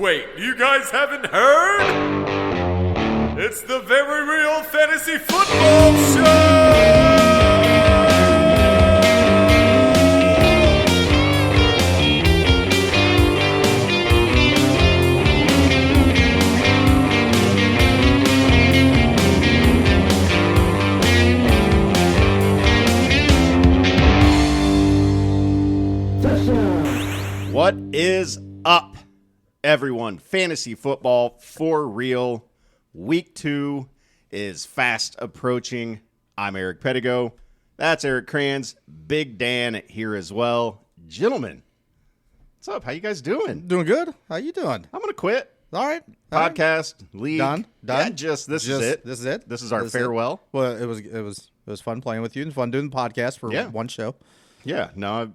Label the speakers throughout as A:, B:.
A: Wait, you guys haven't heard? It's the Very Real Fantasy Football Show!
B: What is up, everyone? Fantasy football for real. Week 2 is fast approaching. I'm Eric Pedigo. That's Eric Kranz. Big Dan here as well. Gentlemen, what's up? How you guys doing?
C: Doing good. How you doing?
B: I'm going to quit.
C: All right.
B: Podcast, league.
C: Done.
B: Yeah, this is it.
C: This is it.
B: This is our farewell.
C: Well, it was fun playing with you and fun doing the podcast for one show.
B: Yeah, no, I've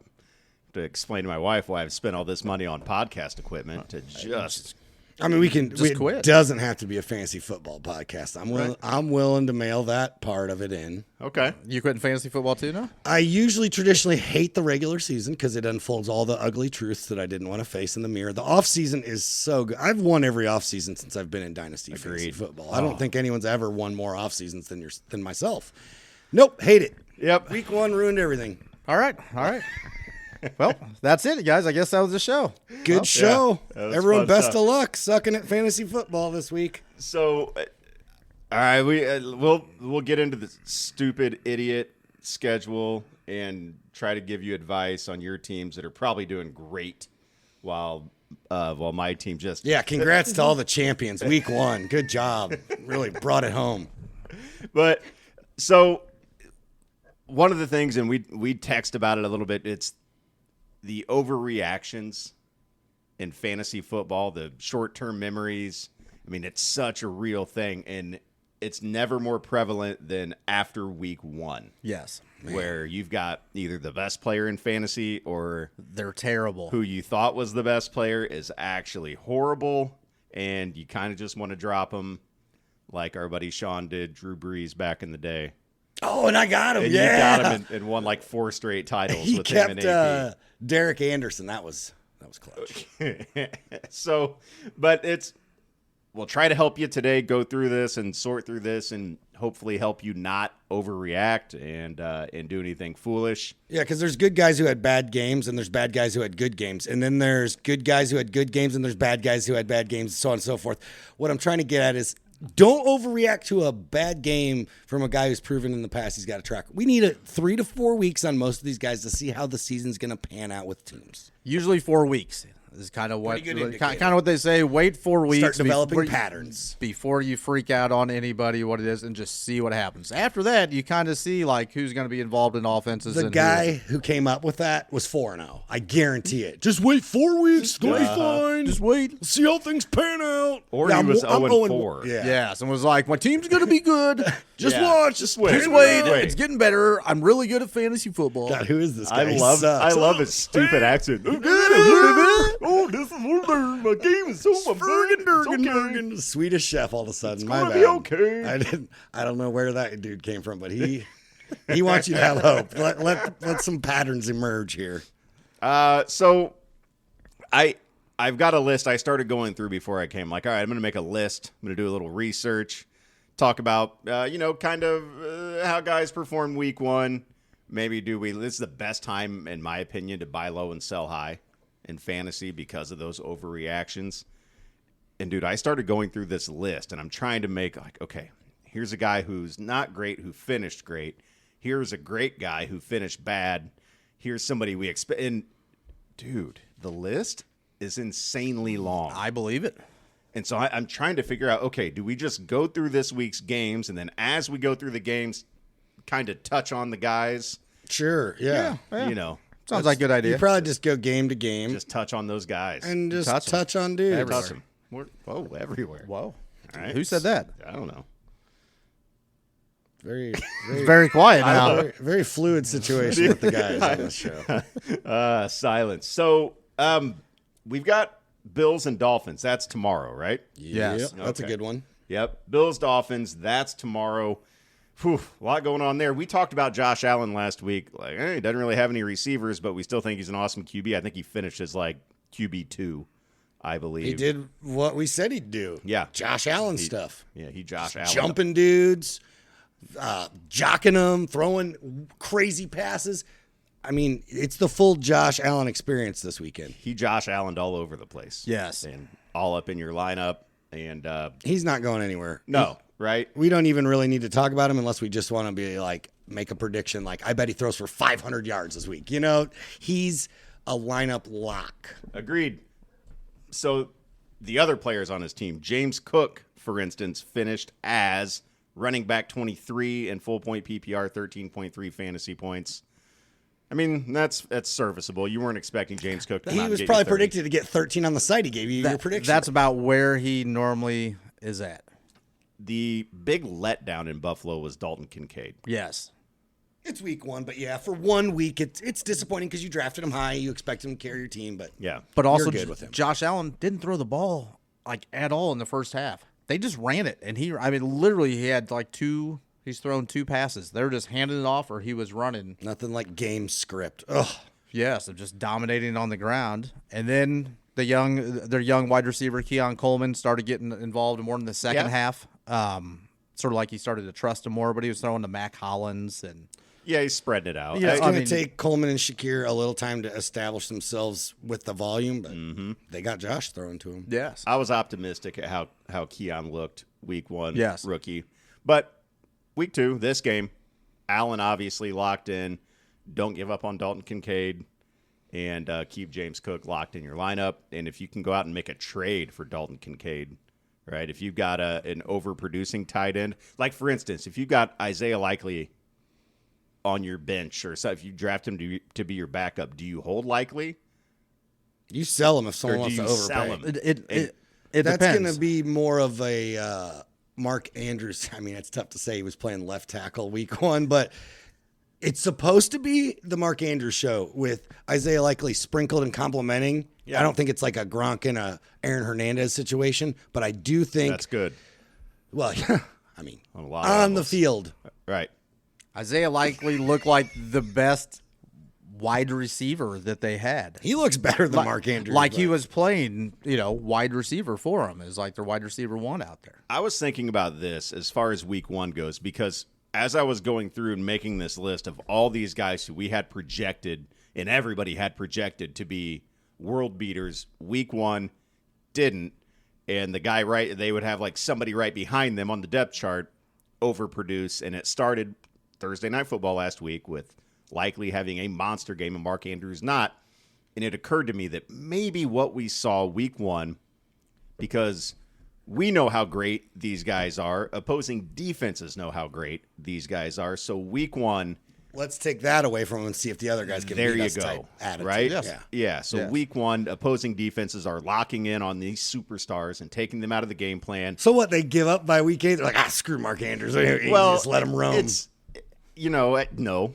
B: to explain to my wife why I've spent all this money on podcast equipment to just...
D: I mean, we
C: quit.
D: It doesn't have to be a fantasy football podcast. I'm willing to mail that part of it in.
B: Okay.
C: You quitting fantasy football too now?
D: I traditionally hate the regular season because it unfolds all the ugly truths that I didn't want to face in the mirror. The off season is so good. I've won every off season since I've been in Dynasty Fantasy Football. I don't think anyone's ever won more off seasons than myself. Nope, hate it.
B: Yep.
D: Week 1 ruined everything.
C: All right. Well, that's it, guys. I guess that was the show.
D: Good show.
B: Yeah,
D: Everyone, best
B: stuff.
D: of luck sucking at fantasy football this week.
B: So, all right, we'll get into the stupid idiot schedule and try to give you advice on your teams that are probably doing great, while my team just
D: Congrats to all the champions. Week 1, good job. Really brought it home.
B: But so one of the things, and we text about it a little bit. It's the overreactions in fantasy football, the short-term memories. I mean, it's such a real thing, and it's never more prevalent than after week 1.
C: Yes.
B: Where you've got either the best player in fantasy or
C: They're terrible.
B: who you thought was the best player is actually horrible, and you kind of just want to drop them like our buddy Sean did Drew Brees back in the day.
D: Oh, and I got him.
B: And
D: yeah.
B: you got him and won like 4 straight titles
D: He
B: with
D: kept
B: him and AP.
D: Derek Anderson. That was clutch.
B: So, but we'll try to help you today go through this and sort through this and hopefully help you not overreact and do anything foolish.
D: Yeah, because there's good guys who had bad games, and there's bad guys who had good games. And then there's good guys who had good games, and there's bad guys who had bad games, so on and so forth. What I'm trying to get at is don't overreact to a bad game from a guy who's proven in the past he's got a track. We need 3 to 4 weeks on most of these guys to see how the season's going to pan out with teams.
C: Usually 4 weeks. This is kind of what
D: Pretty good
C: kind of what they say. Wait 4 weeks.
D: Start developing patterns
C: before you freak out on anybody, what it is, and just see what happens. After that, you kind of see like who's going to be involved in offenses.
D: The guy who came up with that was 4-0. I guarantee it. Just wait 4 weeks. It'll be fine.
C: Just wait.
D: See how things pan out.
B: Or he was 0-4.
D: Yeah.
C: Someone was like, my team's going to be good.
D: Just watch.
B: Just wait.
C: Just wait. It's getting better. I'm really good at fantasy football.
D: God, who is this guy?
B: I love his stupid accent. Oh, this is my game is so
D: Bergen. Swedish chef all of a sudden.
B: It's
D: My
B: gonna
D: bad.
B: be okay.
D: I don't know where that dude came from, but he wants you to have hope. Let some patterns emerge here.
B: So I've got a list I started going through before I came. Like, all right, I'm going to make a list. I'm going to do a little research, talk about, kind of how guys performed week 1. Maybe this is the best time, in my opinion, to buy low and sell high in fantasy because of those overreactions. And, dude, I started going through this list, and I'm trying to make, like, okay, here's a guy who's not great who finished great. Here's a great guy who finished bad. Here's somebody we expect. And, dude, the list is insanely long.
C: I believe it.
B: And so I'm trying to figure out, okay, do we just go through this week's games, and then as we go through the games, kind of touch on the guys?
D: Sure, yeah.
C: Sounds like a good idea.
D: You probably just go game to game.
B: Just touch on those guys.
D: And just touch on dudes.
C: Everywhere.
B: Touch them. Everywhere.
C: Whoa.
B: All right.
C: Who said that?
B: I don't know.
D: Very,
C: Very quiet now.
D: very, very fluid situation with the guys on this show.
B: Silence. So we've got Bills and Dolphins. That's tomorrow, right?
C: Yes.
D: Yep, that's a good one.
B: Yep. Bills, Dolphins. That's tomorrow. A lot going on there. We talked about Josh Allen last week. Like, he doesn't really have any receivers, but we still think he's an awesome QB. I think he finished as like QB2 I believe.
D: He did what we said he'd do.
B: Yeah.
D: Josh Allen stuff.
B: Yeah, he Josh Allen.
D: Jumping dudes, jocking them, throwing crazy passes. I mean, it's the full Josh Allen experience this weekend.
B: He Josh Allen'd all over the place.
C: Yes.
B: And all up in your lineup. And
D: He's not going anywhere.
B: no, right?
D: We don't even really need to talk about him unless we just want to be like, make a prediction. Like, I bet he throws for 500 yards this week. You know, he's a lineup lock.
B: Agreed. So the other players on his team, James Cook, for instance, finished as running back 23 in full point PPR, 13.3 fantasy points. I mean, that's serviceable. You weren't expecting James Cook to
D: He
B: not
D: was
B: get you
D: probably
B: 30.
D: predicted to get 13 on the site. He gave you your prediction.
C: That's about where he normally is at.
B: The big letdown in Buffalo was Dalton Kincaid.
C: Yes.
D: It's week 1, but yeah, for 1 week, it's disappointing because you drafted him high. You expect him to carry your team, but
B: Yeah.
C: But also,
D: You're good with him.
C: Josh Allen didn't throw the ball like at all in the first half. They just ran it, and literally, he had like he's thrown 2 passes. They were just handing it off, or he was running.
D: nothing like game script. Ugh.
C: Yes, of just dominating on the ground. And then their young wide receiver Keon Coleman started getting involved more in the second half. Sort of like he started to trust him more, but he was throwing to Mac Hollins and.
B: Yeah, he's spreading it out.
C: Yeah,
D: It's
C: I
D: going to
C: mean-
D: take Coleman and Shakir a little time to establish themselves with the volume, but they got Josh thrown to him.
C: Yes.
B: I was optimistic at how Keon looked week 1,
C: Yes.
B: rookie. But week 2, this game, Allen obviously locked in. Don't give up on Dalton Kincaid and keep James Cook locked in your lineup. And if you can go out and make a trade for Dalton Kincaid, right? If you've got an overproducing tight end, like for instance, if you've got Isaiah Likely on your bench or so, if you draft him to be your backup, do you hold Likely?
D: You sell him if
B: Or
D: someone
B: do
D: wants to
B: you
D: overpay.
B: sell him?
C: It
D: That's
C: depends.
D: going to be more of a Mark Andrews. I mean, it's tough to say he was playing left tackle week 1, but it's supposed to be the Mark Andrews show with Isaiah Likely sprinkled and complimenting.
B: Yeah.
D: I don't think it's like a Gronk and a Aaron Hernandez situation, but I do think,
B: That's good.
D: well, I mean,
B: On a lot of
D: on the
B: levels.
D: field.
B: Right.
C: Isaiah Likely looked like the best wide receiver that they had.
D: He looks better than Mark Andrews.
C: Like he
D: but-
C: was playing, wide receiver for him. Is like their wide receiver 1 out there.
B: I was thinking about this as far as week 1 goes, because as I was going through and making this list of all these guys who we had projected and everybody had projected to be world beaters, week 1 didn't. And the guy they would have like somebody right behind them on the depth chart overproduce. And it started Thursday Night Football last week with Likely having a monster game and Mark Andrews not. And it occurred to me that maybe what we saw week 1, because we know how great these guys are, opposing defenses know how great these guys are. So week 1,
D: Let's take that away from him and see if the other guys can
B: there
D: beat
B: you
D: us
B: go.
D: type attitude.
B: Right?
D: Yeah.
B: Yeah. So
C: Yes.
B: week 1, opposing defenses are locking in on these superstars and taking them out of the game plan.
D: So what, they give up by week 8? They're like, screw Mark Andrews.
B: Well,
D: Just let him roam.
B: It's, no. no.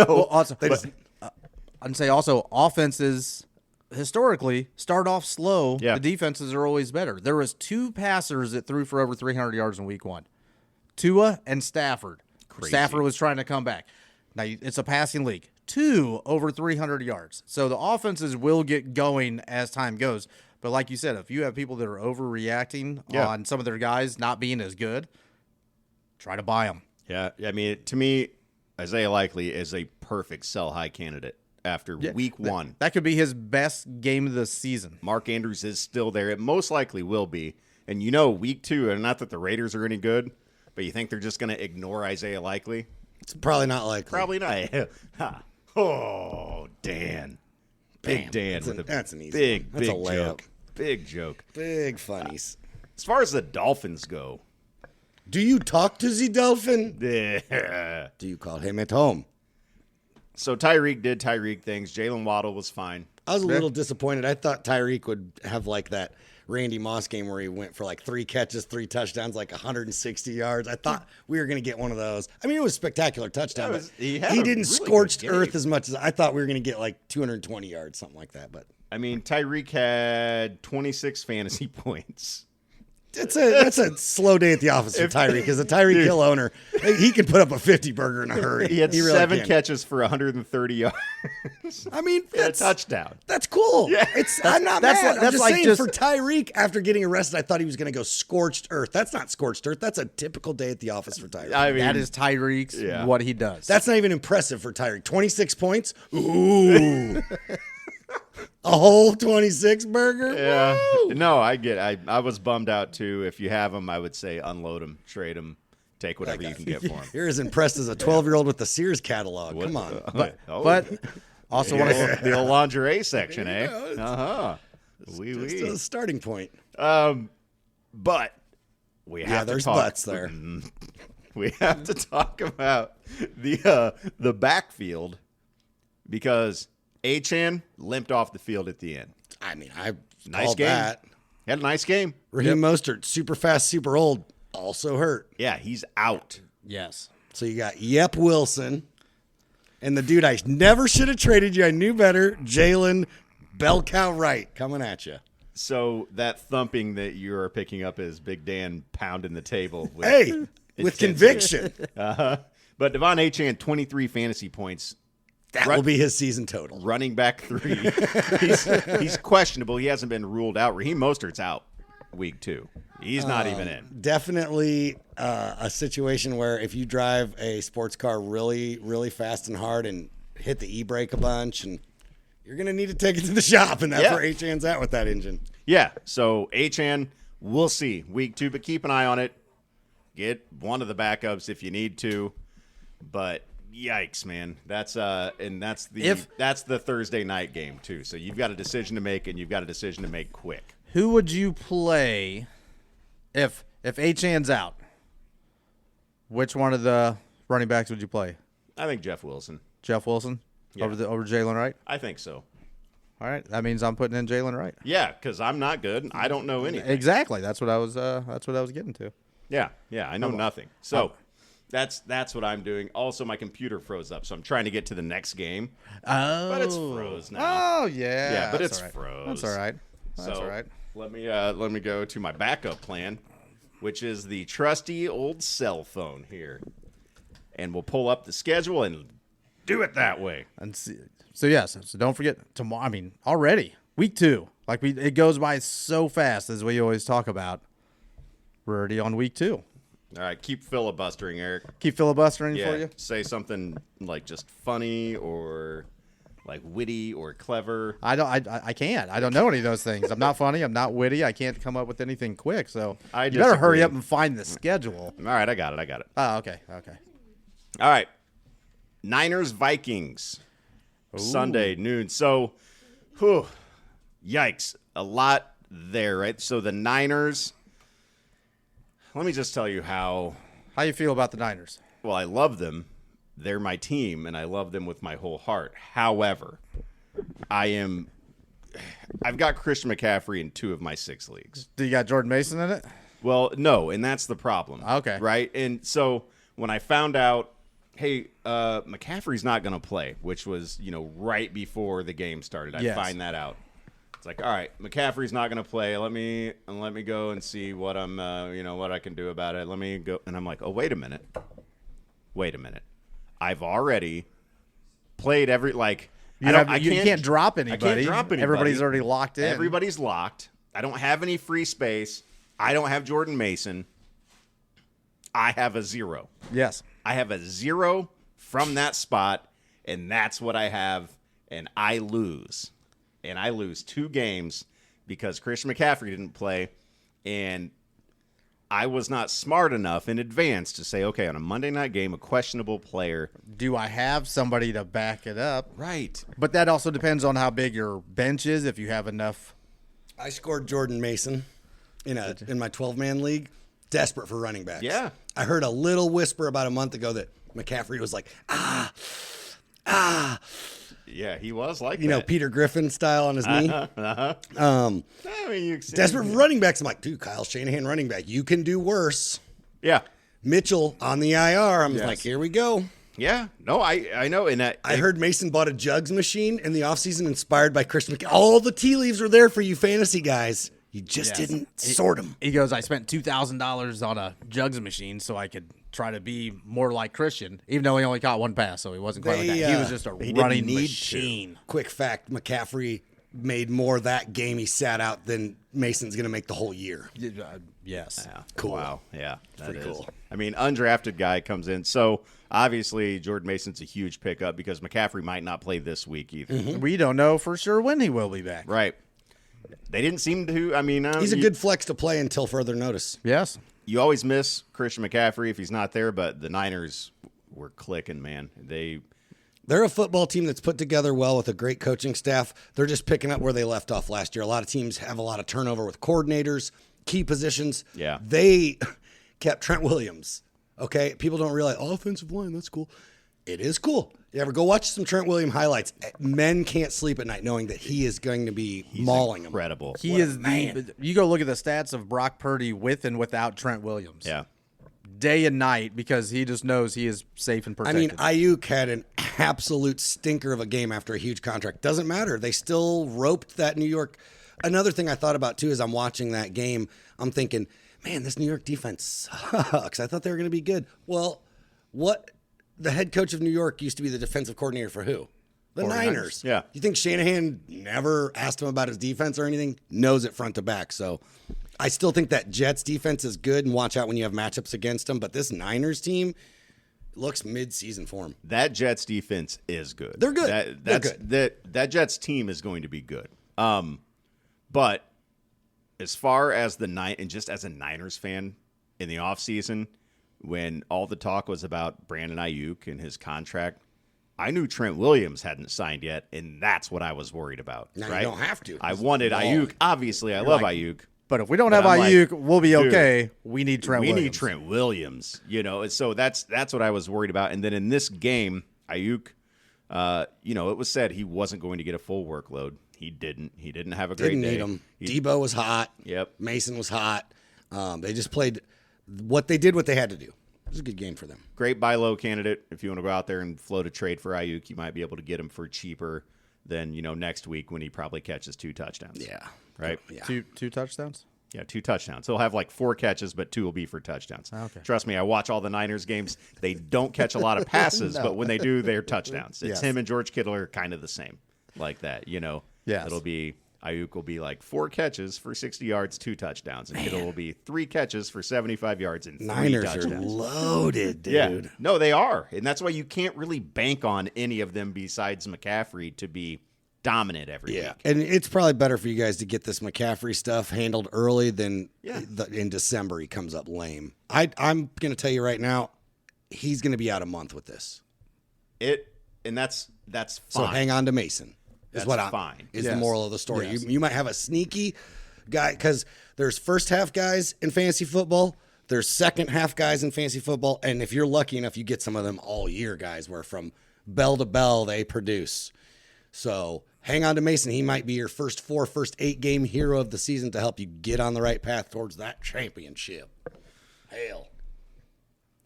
C: Well, also,
D: They just-
C: I'd say also offenses historically start off slow.
B: Yeah.
C: The defenses are always better. There was 2 passers that threw for over 300 yards in week 1. Tua and Stafford.
B: Crazy.
C: Stafford was trying to come back. Now it's a passing league. 2 over 300 yards. So the offenses will get going as time goes. But like you said, if you have people that are overreacting
B: Yeah.
C: on some of their guys not being as good, try to buy them.
B: Yeah. I mean, to me, Isaiah Likely is a perfect sell high candidate after week 1.
C: That could be his best game of the season.
B: Mark Andrews is still there. It most likely will be. And week 2, and not that the Raiders are any good, but you think they're just going to ignore Isaiah Likely?
D: It's probably not likely.
B: Probably not. Ha. Oh, Dan. Big Dan.
D: That's an easy
B: big,
D: one. That's
B: big
D: a layup.
B: joke. Big joke.
D: Big funnies.
B: As far as the Dolphins go,
D: Do you talk to the Dolphin?
B: so
D: Do you call him at home?
B: Tyreek did Tyreek things. Jalen Waddle was fine.
D: I was a little disappointed. I thought Tyreek would have like that Randy Moss game where he went for like 3 catches, 3 touchdowns, like 160 yards. I thought we were going to get one of those. I mean, it was a spectacular touchdown,
B: Yeah, it was-
D: but
B: he had
D: he
B: a
D: didn't
B: really
D: scorch
B: good
D: earth
B: game.
D: as much as I thought we were going to get like 220 yards, something like that. But
B: I mean, Tyreek had 26 fantasy points.
D: That's a slow day at the office for Tyreek. Because a Tyreek Hill owner, he can put up a 50 burger in a hurry.
B: He had
D: really
B: 7
D: can.
B: catches for 130 yards.
D: I mean,
B: And a
D: that's
B: touchdown.
D: That's cool.
B: Yeah.
D: I'm not
C: that's
D: mad.
C: like-
D: I'm
C: that's
D: just
C: like
D: saying
C: just-
D: for Tyreek, after getting arrested, I thought he was going to go scorched earth. That's not scorched earth. That's a typical day at the office for Tyreek.
B: I mean,
C: That is Tyreek's what he does.
D: That's not even impressive for Tyreek. 26 points. Ooh. A whole 26 burger.
B: yeah.
D: Woo!
B: No, I get. I was bummed out too. If you have them, I would say unload them, trade them, take whatever you can get for them.
D: You're as impressed as a 12-year-old with the Sears catalog. Come on.
C: but also want to
B: the old lingerie section, eh?
D: go. It's
B: Oui,
D: Just
B: oui.
D: a starting point.
B: But we have
D: Yeah,
B: to
D: there's
B: talk.
D: butts there.
B: We have to talk about the backfield because Achane limped off the field at the end.
D: I mean, I
B: Nice
D: called
B: game.
D: that.
B: Had a nice game.
D: Raheem Mostert, super fast, super old, also hurt.
B: Yeah, he's out.
C: yes.
D: So you got Yep Wilson and the dude I never should have traded you. I knew better. Jalen Bell Cow Wright coming at you.
B: So that thumping that you're picking up is Big Dan pounding the table. With
D: Hey, with
B: intensity.
D: conviction.
B: But Devon Achane, 23 fantasy points.
D: That will be his season total.
B: Running back 3. he's questionable. He hasn't been ruled out. Raheem Mostert's out week 2. He's not even in.
D: Definitely a situation where if you drive a sports car really, really fast and hard and hit the e-brake a bunch, and you're going to need to take it to the shop, and that's
B: Yeah.
D: where Achane's at with that engine.
B: Yeah, so Achane, we'll see week 2, but keep an eye on it. Get one of the backups if you need to. But yikes, man. That's the Thursday night game too. So you've got a decision to make, and you've got a decision to make quick.
C: Who would you play if Achane's out? Which one of the running backs would you play?
B: I think Jeff Wilson.
C: Jeff Wilson over Jalen Wright?
B: I think so.
C: All right, that means I'm putting in Jalen Wright.
B: Yeah, because I'm not good. I don't know anything.
C: Exactly. That's what I was getting to.
B: Yeah, I know nothing. So that's what I'm doing. Also, my computer froze up, so I'm trying to get to the next game.
C: Oh,
B: But it's froze now.
C: Oh yeah.
B: Yeah, but
C: that's
B: it's
C: all right.
B: froze.
C: That's all right. That's
B: So
C: all right.
B: let me go to my backup plan, which is the trusty old cell phone here, and we'll pull up the schedule and do it that way.
C: And so yes. So don't forget tomorrow. I mean, already week 2. It goes by so fast, as we always talk about. We're already on week 2.
B: All right, keep filibustering, Eric.
C: Keep filibustering
B: Yeah,
C: for you.
B: say something like just funny or like witty or clever.
C: I can't. I don't know any of those things. I'm not funny. I'm not witty. I can't come up with anything quick. So
B: I
C: you better hurry
B: disagree.
C: up and find the schedule.
B: All right, I got it.
C: Oh, okay.
B: All right, Niners Vikings Sunday noon. So, yikes, a lot there, right? So the Niners. Let me just tell you how
C: you feel about the Niners?
B: well I love them. They're my team, and I love them with my whole heart. However, I've got Christian McCaffrey in 2 of my 6 leagues.
C: Do you got Jordan Mason in it?
B: Well, no, and that's the problem.
C: Okay.
B: Right? And so when I found out, hey, McCaffrey's not going to play, which was, right before the game started. I
C: Yes.
B: find that out. It's like, all right, McCaffrey's not going to play. Let me go and see what I'm, what I can do about it. Let me go. And I'm like, oh, wait a minute. I've already played every,
C: You can't drop anybody.
B: I can't drop anybody.
C: Everybody's already locked in.
B: Everybody's locked. I don't have any free space. I don't have Jordan Mason. I have a 0.
C: Yes.
B: I have a 0 from that spot, and that's what I have, and I lose. And I lose 2 games because Christian McCaffrey didn't play, and I was not smart enough in advance to say, okay, on a Monday night game, a questionable player.
C: Do I have somebody to back it up?
B: Right.
C: But that also depends on how big your bench is, if you have enough.
D: I scored Jordan Mason in my 12-man league. Desperate for running backs.
B: Yeah.
D: I heard a little whisper about a month ago that McCaffrey was like,
B: Yeah, he was like
D: Peter Griffin style on his knee.
B: I mean,
D: Desperate for running backs. I'm like, dude, Kyle Shanahan running back. You can do worse.
B: Yeah.
D: Mitchell on the IR. I'm like, here we go.
B: Yeah. No, I know. And
D: I heard Mason bought a jugs machine in the offseason inspired by Christian McCaffrey. All the tea leaves were there for you fantasy guys. You just didn't sort them.
C: He goes, I spent $2,000 on a jugs machine so I could try to be more like Christian, even though he only caught one pass, so he wasn't quite like that. He was just a running machine.
D: Quick fact, McCaffrey made more that game he sat out than Mason's going to make the whole year.
C: Yes.
B: Yeah.
D: Cool.
B: Wow. Yeah. That
D: pretty
B: is
D: cool.
B: I mean, undrafted guy comes in. So obviously Jordan Mason's a huge pickup because McCaffrey might not play this week either.
C: We don't know for sure when he will be back.
B: Right. They didn't seem to. I mean,
D: He's a good flex to play until further notice.
C: Yes.
B: You always miss Christian McCaffrey if he's not there, but the Niners were clicking, man.
D: They're a football team that's put together well with a great coaching staff. They're just picking up where they left off last year. A lot of teams have a lot of turnover with coordinators, key positions.
B: Yeah.
D: They kept Trent Williams. Okay. People don't realize offensive line, that's cool. It is cool. You ever go watch some Trent Williams highlights? Men can't sleep at night knowing that he is going to be mauling them.
B: incredible.
C: He is you go look at the stats of Brock Purdy with and without Trent Williams.
B: Yeah.
C: Day and night, because he just knows he is safe and
D: I
C: protected.
D: mean, Ayuk had an absolute stinker of a game after a huge contract. Doesn't matter. They still roped that New York. Another thing I thought about, too, is I'm watching that game. I'm thinking, man, this New York defense sucks. I thought they were going to be good. Well, what? The head coach of New York used to be the defensive coordinator for who? The
B: 49ers.
D: Niners.
B: Yeah.
D: You think Shanahan never asked him about his defense or anything? Knows it front to back. So I still think that Jets defense is good, and watch out when you have matchups against them. But this Niners team looks mid-season for him.
B: That Jets defense is good.
D: They're good. They're good.
B: That Jets team is going to be good. But as far as and just as a Niners fan in the offseason, when all the talk was about Brandon Ayuk and his contract, I knew Trent Williams hadn't signed yet, and that's what I was worried about.
D: Now
B: right?
D: you don't have to.
B: I wanted Ayuk. Obviously, I love Ayuk.
C: but if we don't have
B: I'm
C: Ayuk,
B: like,
C: we'll be
B: dude,
C: okay. We need Trent Williams.
B: We need Trent Williams. And so that's what I was worried about. And then in this game, Ayuk, it was said he wasn't going to get a full workload. He didn't. He didn't have a great
D: Didn't
B: day.
D: need him. Debo was hot.
B: Yep.
D: Mason was hot. They just played what they had to do. It was a good game for them.
B: Great buy low candidate. If you want to go out there and float a trade for Ayuk, you might be able to get him for cheaper than next week when he probably catches 2 touchdowns.
D: Yeah.
B: Right.
D: Yeah.
C: Two touchdowns.
B: Yeah, 2 touchdowns. He'll have like 4 catches, but 2 will be for touchdowns.
C: Okay.
B: Trust me, I watch all the Niners games. They don't catch a lot of passes, but when they do, they're touchdowns. It's
C: Yes.
B: him and George Kittle are kind of the same, like that.
C: Yes.
B: It'll be Ayuk will be like 4 catches for 60 yards, 2 touchdowns, and Kittle will be 3 catches for 75 yards and 3
D: Niners
B: touchdowns.
D: are loaded, dude.
B: Yeah, no, they are, and that's why you can't really bank on any of them besides McCaffrey to be dominant every week.
D: And it's probably better for you guys to get this McCaffrey stuff handled early than in December he comes up lame. I'm going to tell you right now, he's going to be out a month with this.
B: That's fine.
D: So hang on to Mason. Is
B: That's
D: what I'm
B: fine.
D: Is
C: Yes.
D: the moral of the story.
C: Yes.
D: You might have a sneaky guy because there's first half guys in fantasy football. There's second half guys in fantasy football. And if you're lucky enough, you get some of them all year guys where from bell to bell they produce. So hang on to Mason. He might be your first 8 game hero of the season to help you get on the right path towards that championship. Hail.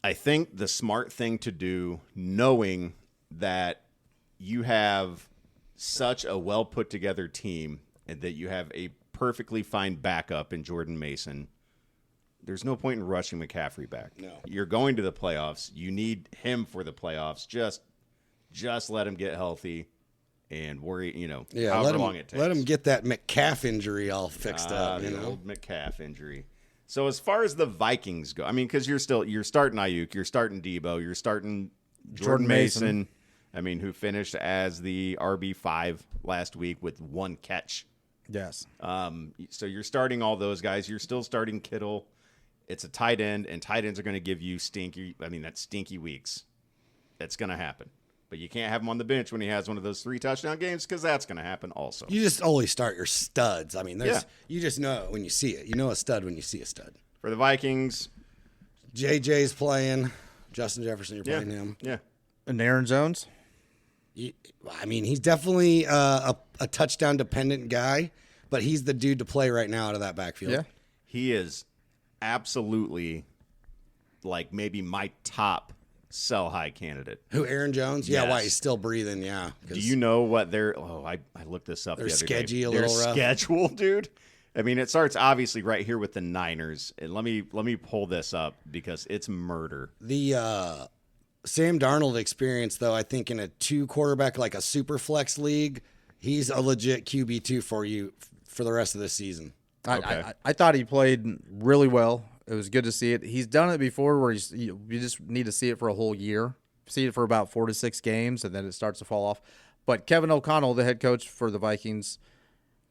B: I think the smart thing to do, knowing that you have such a well put together team and that you have a perfectly fine backup in Jordan Mason, there's no point in rushing McCaffrey back.
D: No.
B: You're going to the playoffs. You need him for the playoffs. Just let him get healthy and worry, however long it takes.
D: Let him get that McCaff injury all fixed up.
B: The old McCaff injury. So as far as the Vikings go, I mean, because you're starting Ayuk, you're starting Debo, you're starting Jordan Mason. I mean, who finished as the RB5 last week with 1 catch.
C: Yes.
B: So you're starting all those guys. You're still starting Kittle. It's a tight end, and tight ends are going to give you stinky weeks. That's going to happen. But you can't have him on the bench when he has one of those 3 touchdown games because that's going to happen also.
D: You just always start your studs. I mean, you just know it when you see it. You know a stud when you see a stud.
B: For the Vikings,
D: JJ's playing. Justin Jefferson, you're playing him.
B: Yeah.
C: And Aaron Jones.
D: I mean, he's definitely a touchdown dependent guy, but he's the dude to play right now out of that backfield.
C: Yeah.
B: He is absolutely like maybe my top sell high candidate.
D: Who, Aaron Jones? Yeah,
B: Yes.
D: why he's still breathing, yeah.
B: Do you know what I looked this up the other day.
D: They're sketchy a
B: Their
D: little rough.
B: schedule, dude. I mean, it starts obviously right here with the Niners, and let me pull this up because it's murder.
D: The Sam Darnold experience, though, I think in a 2-quarterback, like a super flex league, he's a legit QB2 for you for the rest of the season.
C: I thought he played really well. It was good to see it. He's done it before where you just need to see it for a whole year. See it for about 4 to 6 games, and then it starts to fall off. But Kevin O'Connell, the head coach for the Vikings,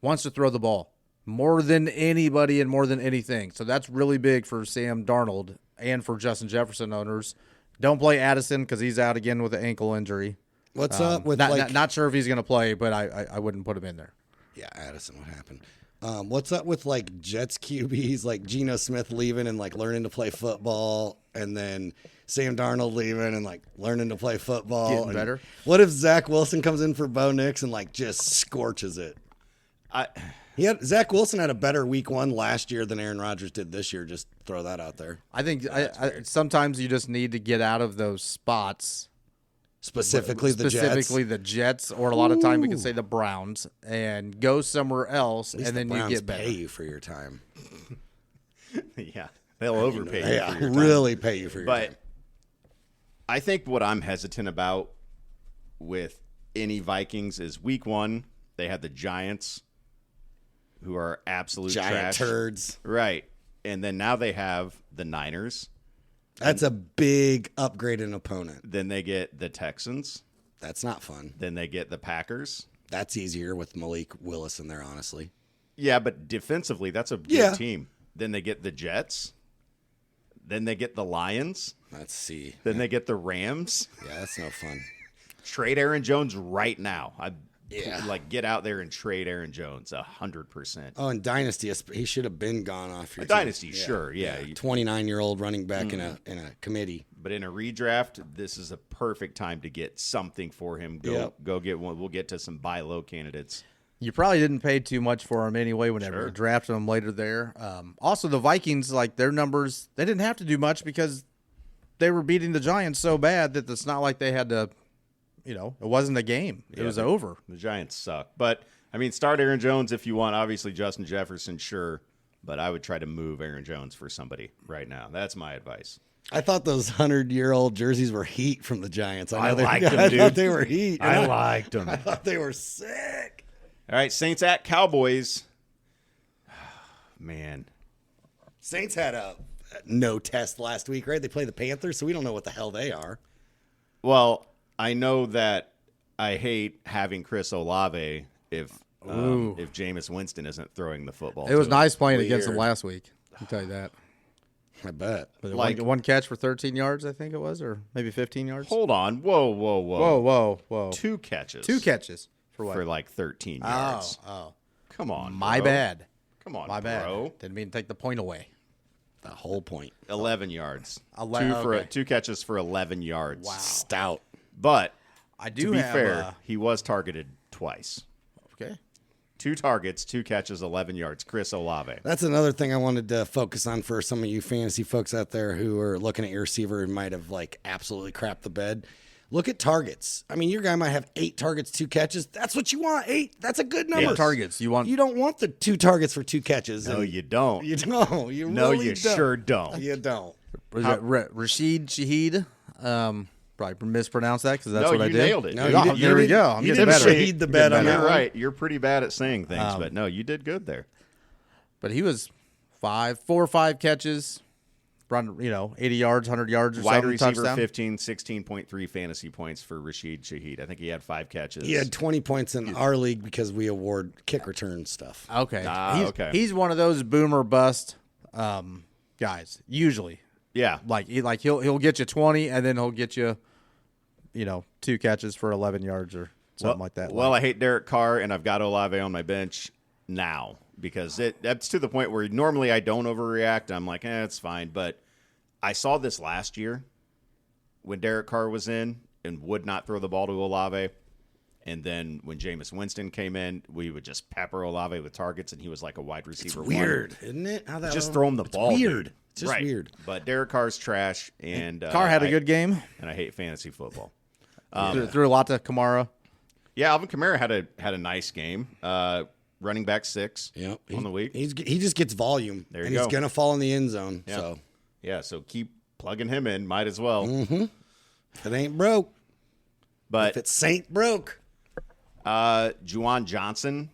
C: wants to throw the ball more than anybody and more than anything. So that's really big for Sam Darnold and for Justin Jefferson owners. Don't play Addison because he's out again with an ankle injury.
D: What's up with
C: not sure if he's going to play, but I wouldn't put him in there.
D: Yeah, Addison, what happened? What's up with like Jets QBs like Geno Smith leaving and like learning to play football, and then Sam Darnold leaving and like learning to play football?
C: Getting better.
D: What if Zach Wilson comes in for Bo Nix and like just scorches it? Zach Wilson had a better week 1 last year than Aaron Rodgers did this year. Just throw that out there.
C: I think sometimes you just need to get out of those spots.
D: Specifically the
C: Jets, or a lot of time we can say the Browns, and go somewhere else, and then you get better.
D: Pay you for your time.
B: Yeah, they'll overpay you.
D: Yeah,
B: for your time.
D: really pay you for your time.
B: But I think what I'm hesitant about with any Vikings is week 1 they had the Giants, who are absolute
D: giant
B: trash.
D: turds,
B: right? And then now they have the Niners.
D: That's a big upgrade in opponent.
B: Then they get the Texans.
D: That's not fun.
B: Then they get the Packers.
D: That's easier with Malik Willis in there, honestly.
B: Yeah, but defensively, that's a good team. Then they get the Jets. Then they get the Lions.
D: Let's see.
B: Then they get the Rams.
D: Yeah, that's no fun.
B: Trade Aaron Jones right now.
D: Yeah.
B: Like, get out there and trade Aaron Jones 100%.
D: Oh, and Dynasty, he should have been gone off your
B: Dynasty,
D: team.
B: sure, yeah.
D: 29-year-old running back in a committee.
B: But in a redraft, this is a perfect time to get something for him. Go get one. We'll get to some buy low candidates.
C: You probably didn't pay too much for him anyway whenever you drafted him later there. Also, the Vikings, like their numbers, they didn't have to do much because they were beating the Giants so bad that it's not like they had to, it wasn't a game. It was over.
B: The Giants suck. But, I mean, start Aaron Jones if you want. Obviously, Justin Jefferson, sure. But I would try to move Aaron Jones for somebody right now. That's my advice.
D: I thought those 100-year-old jerseys were heat from the Giants.
B: I liked them, dude.
D: I thought they were heat.
B: I liked them.
D: I thought they were sick.
B: All right, Saints at Cowboys. Man.
D: Saints had a no test last week, right? They play the Panthers, so we don't know what the hell they are.
B: Well, I know that I hate having Chris Olave if Jameis Winston isn't throwing the football.
C: It was
B: to him.
C: nice playing against them last week. I'll tell you that.
D: I bet.
C: One catch for 13 yards, I think it was, or maybe 15 yards.
B: Hold on. Whoa.
C: Whoa.
B: 2 catches.
C: 2 catches. For what?
B: For like 13 yards.
C: Oh.
B: Come on,
C: My
B: bro.
C: bad.
B: Come on,
C: My bad.
B: bro.
C: Didn't mean to take the point away.
D: The whole point.
B: 11 yards.
C: 11,
B: Two catches for 11 yards.
C: Wow.
D: Stout.
B: But
C: I do
B: to be
C: have,
B: fair, he was targeted twice.
C: Okay.
B: 2 targets, 2 catches, 11 yards. Chris Olave.
D: That's another thing I wanted to focus on for some of you fantasy folks out there who are looking at your receiver and might have like absolutely crapped the bed. Look at targets. I mean, your guy might have 8 targets, 2 catches. That's what you want. 8. That's a good number.
C: 8 targets. You
D: don't want the 2 targets for 2 catches.
B: No, you don't.
D: You don't. You
B: No,
D: really
B: you
D: don't.
B: sure don't.
D: You don't.
C: Was that Rashid Shaheed? Probably mispronounced that because that's
B: No,
C: what I
B: you
C: did.
B: nailed it.
D: No,
B: You
D: you
B: did-
D: did-
C: There we go. I'm
D: you
C: getting
D: did
C: better.
D: Shaheed the bet on that
B: You're
D: one.
B: right. You're pretty bad at saying things, but no, you did good there.
C: But he was 4 or 5 catches, run 80 yards, 100 yards or
B: Wide
C: something.
B: receiver
C: touchdown.
B: 15, 16.3 fantasy points for Rashid Shaheed. I think he had 5 catches.
D: He had 20 points in our league because we award kick return stuff.
C: Okay.
B: Okay.
C: He's one of those boomer bust guys. Usually,
B: Yeah.
C: he'll get you 20 and then he'll get you, 2 catches for 11 yards or something like that.
B: Well, I hate Derek Carr, and I've got Olave on my bench now because that's to the point where normally I don't overreact. I'm like, it's fine. But I saw this last year when Derek Carr was in and would not throw the ball to Olave. And then when Jameis Winston came in, we would just pepper Olave with targets, and he was like a wide receiver.
D: Weird, isn't it? How that
B: Just throw him the ball.
D: Weird.
B: Dude.
D: It's just weird.
B: But Derek Carr's trash, and
C: Carr had a good game.
B: and I hate fantasy football.
C: Threw a lot to Kamara.
B: Yeah, Alvin Kamara had a nice game. running back 6 on the week.
D: He just gets volume.
B: There you
D: and
B: go.
D: He's going to fall in the end zone.
B: Yeah.
D: So
B: Yeah, so keep plugging him in. Might as well.
D: if it ain't broke,
B: But
D: if it Saint broke,
B: Juwan Johnson,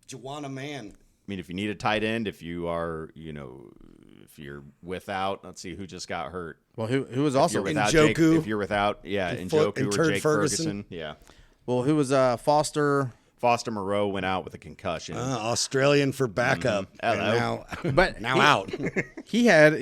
D: Juwana man.
B: I mean, if you need a tight end, if you are, if you're without, let's see who just got hurt.
C: Well, who was also
B: Without
D: Njoku.
B: if you're without,
D: And
B: Njoku or
D: Turd
B: Jake
D: Ferguson.
B: Ferguson. Yeah.
C: well, who was Foster?
B: Foster Moreau went out with a concussion.
D: Australian for backup. And
B: Hello.
C: But
D: now out.
C: He had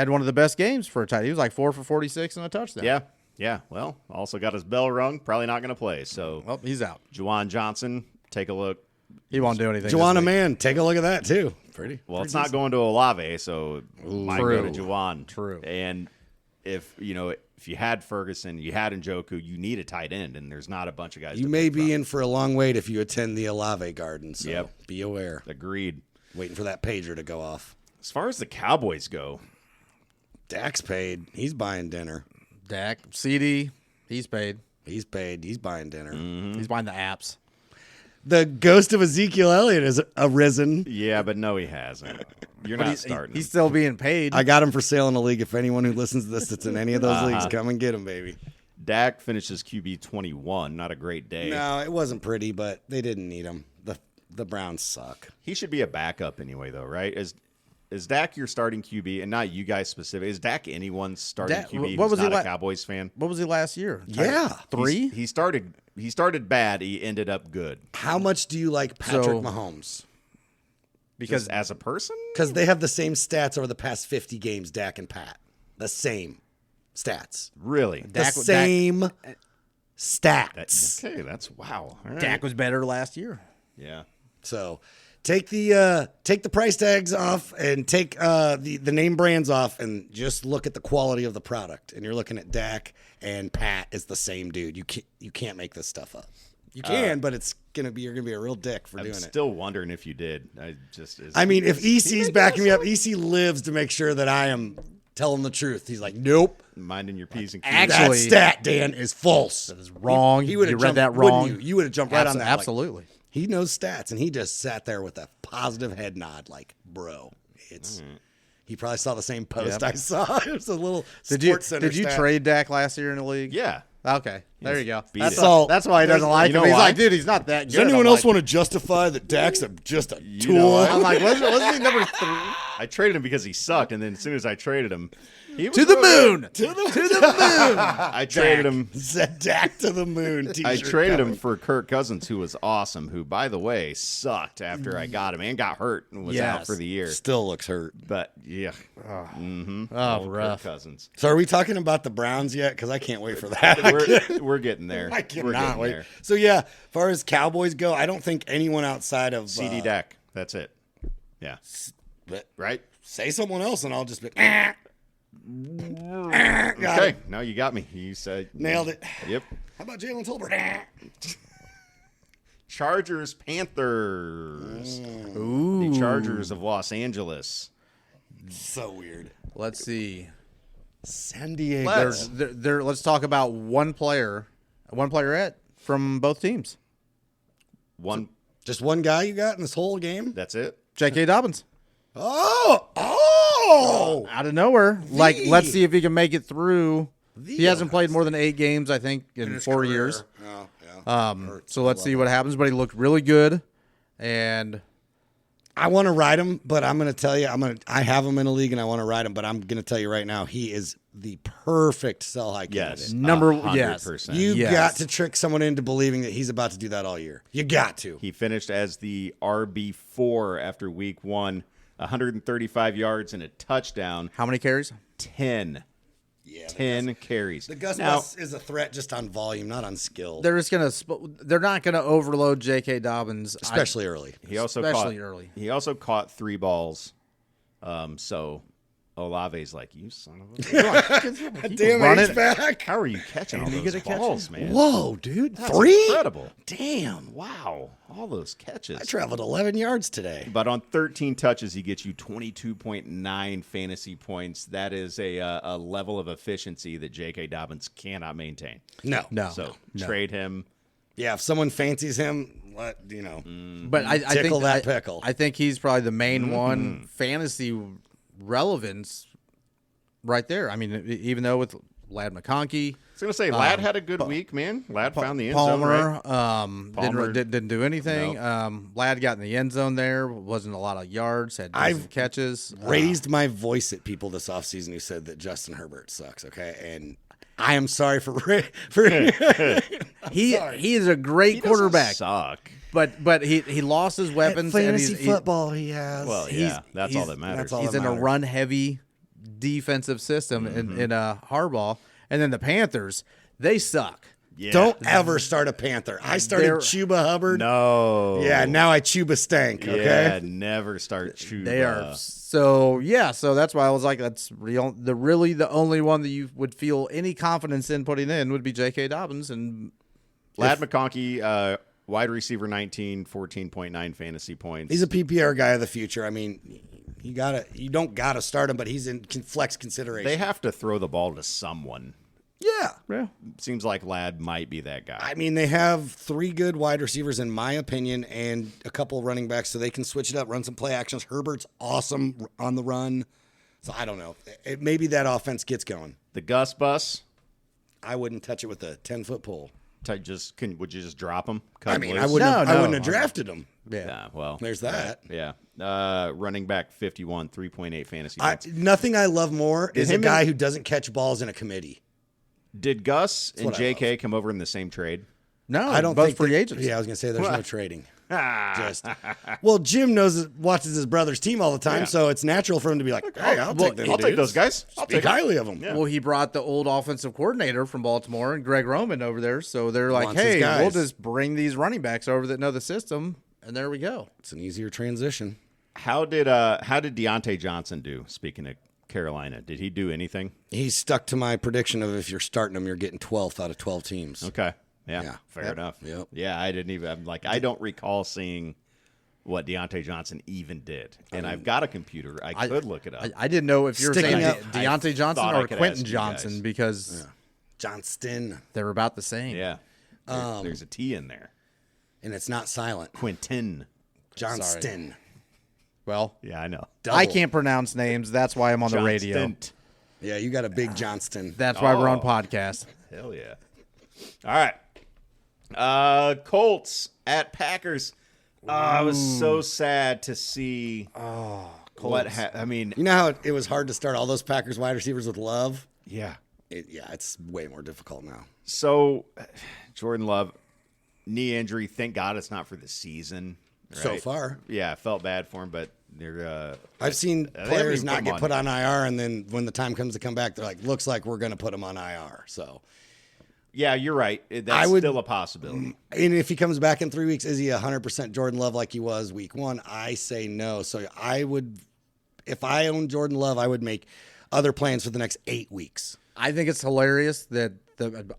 C: one of the best games for a tight end. He was like 4 for 46 and a touchdown.
B: Yeah. Well, also got his bell rung. Probably not going to play. So,
C: Well, he's out.
B: Juwan Johnson, take a look.
C: He won't do anything.
D: Juwana
C: this week.
D: man. Take a look at that, too.
B: Well, it's not going to Olave, so it might go to
C: True.
B: Juwan.
C: True.
B: And if you had Ferguson, you had Njoku, you need a tight end, and there's not a bunch of guys.
D: You
B: to
D: may
B: pick
D: be
B: from.
D: in for a long wait if you attend the Olave Garden. So
B: Yep.
D: be aware.
B: Agreed.
D: Waiting for that pager to go off.
B: As far as the Cowboys go,
D: Dak's paid. He's buying dinner.
C: Dak, CD, he's paid.
D: He's paid. He's buying dinner.
C: He's buying the apps.
D: The ghost of Ezekiel Elliott has arisen.
B: yeah, but no, he hasn't. You're not starting.
C: He's still being paid.
D: I got him for sale in the league. If anyone who listens to this that's in any of those leagues, come and get him, baby.
B: Dak finishes QB 21. Not a great day.
D: No, it wasn't pretty, but they didn't need him. The Browns suck.
B: He should be a backup anyway, though, right? Is Dak your starting QB, and not you guys specific? Is Dak anyone's starting
C: Dak-
B: QB?
C: what
B: who's
C: was he
B: not a
C: like-
B: Cowboys fan?
C: What was he last year?
D: Yeah.
C: 3?
B: He started bad. He ended up good.
D: How much do you like Patrick
C: So-
D: Mahomes?
B: Because as a person,
D: Because they have the same stats over the past 50 games, Dak and Pat. The same stats.
B: really,
D: The same stats.
B: okay, that's wow. All right.
C: Dak was better last year.
B: Yeah.
D: So take the price tags off and take the name brands off and just look at the quality of the product. And you're looking at Dak and Pat is the same dude. You can't make this stuff up. You can, but you're gonna be a real dick for
B: I'm
D: doing it.
B: still wondering if you did.
D: I mean, if EC's backing me up, EC lives to make sure that I am telling the truth. He's like, nope.
B: Minding your P's and Q's.
C: Actually-
D: That stat, Dan, is false. That
C: is wrong.
D: He would
C: You
D: have
C: read
D: jumped,
C: that
D: wouldn't
C: wrong.
D: You would have jumped right on that. like,
C: Absolutely.
D: he knows stats, and he just sat there with a positive head nod, like, bro, it's. He probably saw the same post I saw. It was a little Sports Center
C: Did you
D: stat.
C: trade Dak last year in the league?
B: Yeah.
C: Okay. There you go.
B: Beat
C: That's,
B: it.
D: So-
C: that's why he doesn't like
B: You
C: him.
B: know
C: He's
B: why?
C: like, dude, he's not that good.
D: Does anyone
C: I'm
D: else
C: like,
D: want to justify that Dak's just a
B: know
D: tool?
B: what?
C: I'm like, wasn't he number 3?
B: I traded him because he sucked, and then as soon as I traded him, he was
C: To the
B: really
C: moon.
B: good.
D: To the moon.
B: I traded him.
D: Said Dak to the moon.
B: I
D: T-shirt
B: traded him
D: coming.
B: for Kirk Cousins, who was awesome. Who, by the way, sucked after I got him and got hurt and was out
C: Yes.
B: for the year.
D: Still looks hurt.
B: But yeah,
C: Oh,
B: old
C: rough.
B: Kirk Cousins.
D: So are we talking about the Browns yet? Because I can't wait for that.
B: We're getting there.
D: I
B: We're
D: cannot
B: getting
D: wait.
B: there.
D: So yeah, as far as Cowboys go, I don't think anyone outside of
B: CD Dak. That's it. Yeah.
D: but
B: Right.
D: say someone else, and I'll just be got
B: Okay.
D: it.
B: Now you got me. You said
D: Nailed it.
B: Yep.
D: How about Jalen Tolbert?
B: Chargers, Panthers. The Chargers of Los Angeles.
D: So weird.
C: Let's see.
D: San Diego.
C: Let's talk about one player from both teams.
B: One.
D: Just one guy you got in this whole game?
B: That's it.
C: J.K. Dobbins.
D: Oh!
C: Out of nowhere. Like, let's see if he can make it through. He hasn't played more than 8 games, I think, in 4 years.
D: Oh, yeah.
C: So let's see what happens. But he looked really good. And
D: I want to ride him, but I'm going to tell you, I have him in a league and I want to ride him, but I'm going to tell you right now, he is the perfect sell high candidate.
B: Yes.
C: number
B: 100%.
D: You
C: Yes.
D: got to trick someone into believing that he's about to do that all year. You got to.
B: He finished as the RB4 after week 1, 135 yards and a touchdown.
C: how many carries?
B: 10.
D: Yeah,
B: 10 carries.
D: The Gus
B: Now,
D: Bus is a threat just on volume, not on skill,
C: They're not gonna overload J.K. Dobbins,
D: especially early.
B: he also
C: especially
B: caught,
C: early.
B: He also caught 3 balls. So Olave's like, you son of a bitch.
D: Damn
C: run it.
D: H-back.
B: How are you catching all those balls, man?
D: Whoa, dude.
B: That's
D: 3?
B: incredible.
D: Damn.
B: Wow. All those catches.
D: I traveled 11 yards today.
B: But on 13 touches, he gets you 22.9 fantasy points. That is a level of efficiency that J.K. Dobbins cannot maintain.
D: No.
C: No.
B: So
C: no.
B: trade him.
D: Yeah, if someone fancies him,
C: But I think
D: tickle that pickle.
C: I think he's probably the main one fantasy relevance right there. I mean, even though with Ladd McConkey,
B: I was going to say, Ladd had a good week, man. Ladd found the end zone, right?
C: Palmer didn't do anything. Ladd got in the end zone there. Wasn't a lot of yards. Had decent catches.
D: Raised my voice at people this offseason who said that Justin Herbert sucks. Okay, and I am sorry for
C: he is a great quarterback.
B: Suck.
C: But he lost his weapons.
D: Fantasy football he has.
B: Well, yeah, that's all that matters.
D: that's all
C: He's
D: that
C: in a
D: matters.
C: run-heavy defensive system in Harbaugh. And then the Panthers, they suck.
B: Yeah.
D: Don't ever start a Panther. I started
C: They're-
D: Chuba Hubbard.
B: No.
D: Yeah, now I Chuba stank. Okay.
B: Yeah, never start Chuba.
C: They are so that's why I was like, that's really the only one that you would feel any confidence in putting in would be J.K. Dobbins and
B: Ladd McConkey, wide receiver 19, 14.9 fantasy points.
D: He's a PPR guy of the future. I mean, you don't gotta start him, but he's in flex consideration.
B: They have to throw the ball to someone.
D: yeah.
B: Seems like Ladd might be that guy.
D: I mean, they have 3 good wide receivers, in my opinion, and a couple of running backs, so they can switch it up, run some play actions. Herbert's awesome on the run. So I don't know. Maybe that offense gets going.
B: The Gus bus,
D: I wouldn't touch it with a 10-foot pole.
B: would you just drop him?
D: I mean, I wouldn't have drafted him.
B: Yeah, well.
D: There's that.
B: Yeah. Running back 51, 3.8 fantasy points.
D: Nothing I love more is a
B: him
D: guy
B: and-
D: who doesn't catch balls in a committee.
B: Did Gus and
D: what I
B: JK come over in the same trade?
C: no,
D: I don't
C: both
D: think
C: free agents.
D: Yeah, I was gonna say there's no trading. Well, Jim watches his brother's team all the time, so it's natural for him to be like, "Hey, I'll take them.
B: I'll take those guys. I'll
D: Speak
B: take 'em.
D: highly of them."
B: Yeah.
C: Well, he brought the old offensive coordinator from Baltimore and Greg Roman over there, so they're like,
D: Wants his
C: "Hey,
D: guys.
C: we'll just bring these running backs over that know the system," and there we go.
D: It's an easier transition.
B: How did Deontay Johnson do? Speaking of Carolina, did he do anything?
D: He's stuck to my prediction of if you're starting him, you're getting 12th out of 12 teams.
B: Okay. Yeah.
D: Yeah.
B: Fair
D: Yep.
B: enough.
D: Yep.
B: Yeah, I didn't even. I'm like, I don't recall seeing what Deontay Johnson even did, and I've got a computer. I could look it up.
C: I didn't know if you were
D: Sticking
C: saying
D: up-
C: Deontay Johnson
B: thought I
C: or
B: could
C: Quentin
B: ask you
C: Johnson
B: guys.
C: because
D: Johnston,
C: they're about the same.
B: Yeah. There's a T in there.
D: and it's not silent.
B: Quintin.
D: Johnston.
C: Well,
B: Yeah, I know.
C: I can't pronounce names. That's why I'm on the radio.
B: Johnston.
D: Yeah, you got a big Johnston.
C: That's why we're on
B: Oh.
C: podcast.
B: Hell yeah. All right. Colts at Packers. I was so sad to see what I mean,
D: You know how it was hard to start all those Packers wide receivers with Love?
B: yeah.
D: It's way more difficult now.
B: So Jordan Love, knee injury. Thank God it's not for the season.
D: So
B: right?
D: far.
B: Yeah, I felt bad for him, but they're
D: I've seen
B: haven't
D: players
B: even
D: not
B: put
D: get
B: him
D: put
B: on.
D: on IR, and then when the time comes to come back, they're like, looks like we're going to put him on IR. So,
B: yeah, you're right. That's
D: I would-
B: still a possibility.
D: and if he comes back in 3 weeks, is he 100% Jordan Love like he was week 1? I say no. So I would, if I owned Jordan Love, I would make other plans for the next 8 weeks.
C: I think it's hilarious that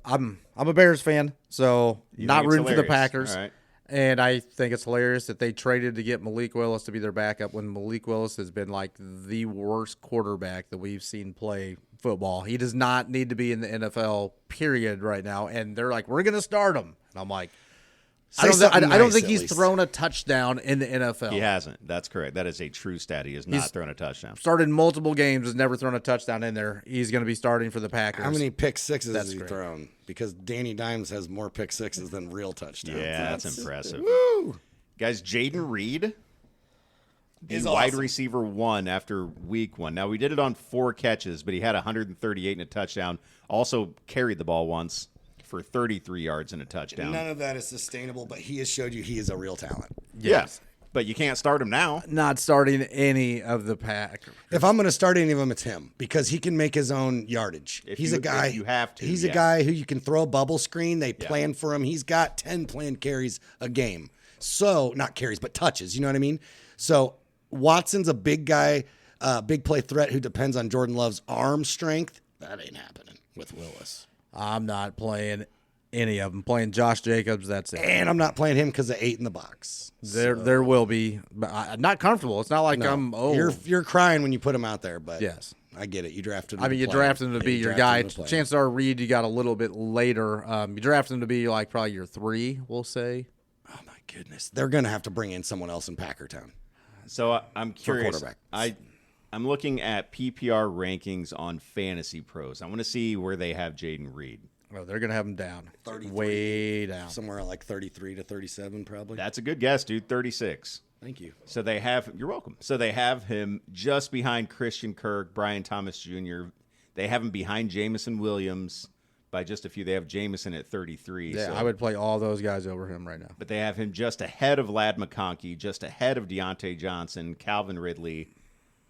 C: I'm a Bears fan, so not
B: think it's
C: rooting for the
B: hilarious.
C: Packers.
B: All right.
C: And I think it's hilarious that they traded to get Malik Willis to be their backup when Malik Willis has been like the worst quarterback that we've seen play football. He does not need to be in the NFL, period, right now. And they're like, we're going to start him. And I'm like, I
D: Say
C: don't
D: something
C: think
D: nice, at
C: he's
D: least.
C: thrown a touchdown in the NFL.
B: He hasn't. That's correct. That is a true stat. He has not thrown a touchdown.
C: Started multiple games, has never thrown a touchdown in there. He's going to be starting for the Packers.
D: How many pick sixes
C: That's
D: has he
C: great.
D: thrown? Because Danny Dimes has more pick sixes than real touchdowns.
B: Yeah, that's impressive.
D: Woo!
B: Guys, Jaden Reed
D: Is
B: wide
D: awesome.
B: receiver 1 after week 1. Now, we did it on 4 catches, but he had 138 and a touchdown. Also carried the ball once for 33 yards and a touchdown.
D: None of that is sustainable, but he has showed you he is a real talent.
B: Yes. But you can't start him now.
C: Not starting any of the Packers.
D: If I'm going to start any of them, it's him because he can make his own yardage.
B: If
D: He's
B: you-
D: a guy.
B: if you have to,
D: He's a
B: yeah.
D: guy who you can throw a bubble screen. They plan for him. He's got 10 planned carries a game. So not carries, but touches. You know what I mean? So Watson's a big guy, big play threat who depends on Jordan Love's arm strength. That ain't happening with Willis.
C: I'm not playing any of them. Playing Josh Jacobs, that's it.
D: And I'm not playing him because of 8 in the box.
C: There will be, but I'm not comfortable. It's not like I'm.
D: You're crying when you put him out there, but
C: Yes.
D: I get it. You drafted him.
C: I mean,
D: to
C: you
D: play.
C: drafted him to be
D: You
C: your
D: drafted
C: guy.
D: him to play.
C: Chances are, Reed, you got a little bit later. You drafted him to be like probably your 3, we'll say.
D: Oh my goodness. They're going to have to bring in someone else in Packertown.
B: So I'm curious.
D: quarterback.
B: I'm looking at PPR rankings on Fantasy Pros. I want to see where they have Jaden Reed.
C: Oh, they're gonna have him down,
D: 33.
C: way down.
D: Somewhere like 33 to 37 probably.
B: That's a good guess, dude. 36.
D: Thank you.
B: So they have. You're welcome. So they have him just behind Christian Kirk, Brian Thomas Jr. They have him behind Jamison Williams by just a few. They have Jamison at 33.
C: Yeah,
B: so.
C: I would play all those guys over him right now.
B: But they have him just ahead of Lad McConkey, just ahead of Deontay Johnson, Calvin Ridley,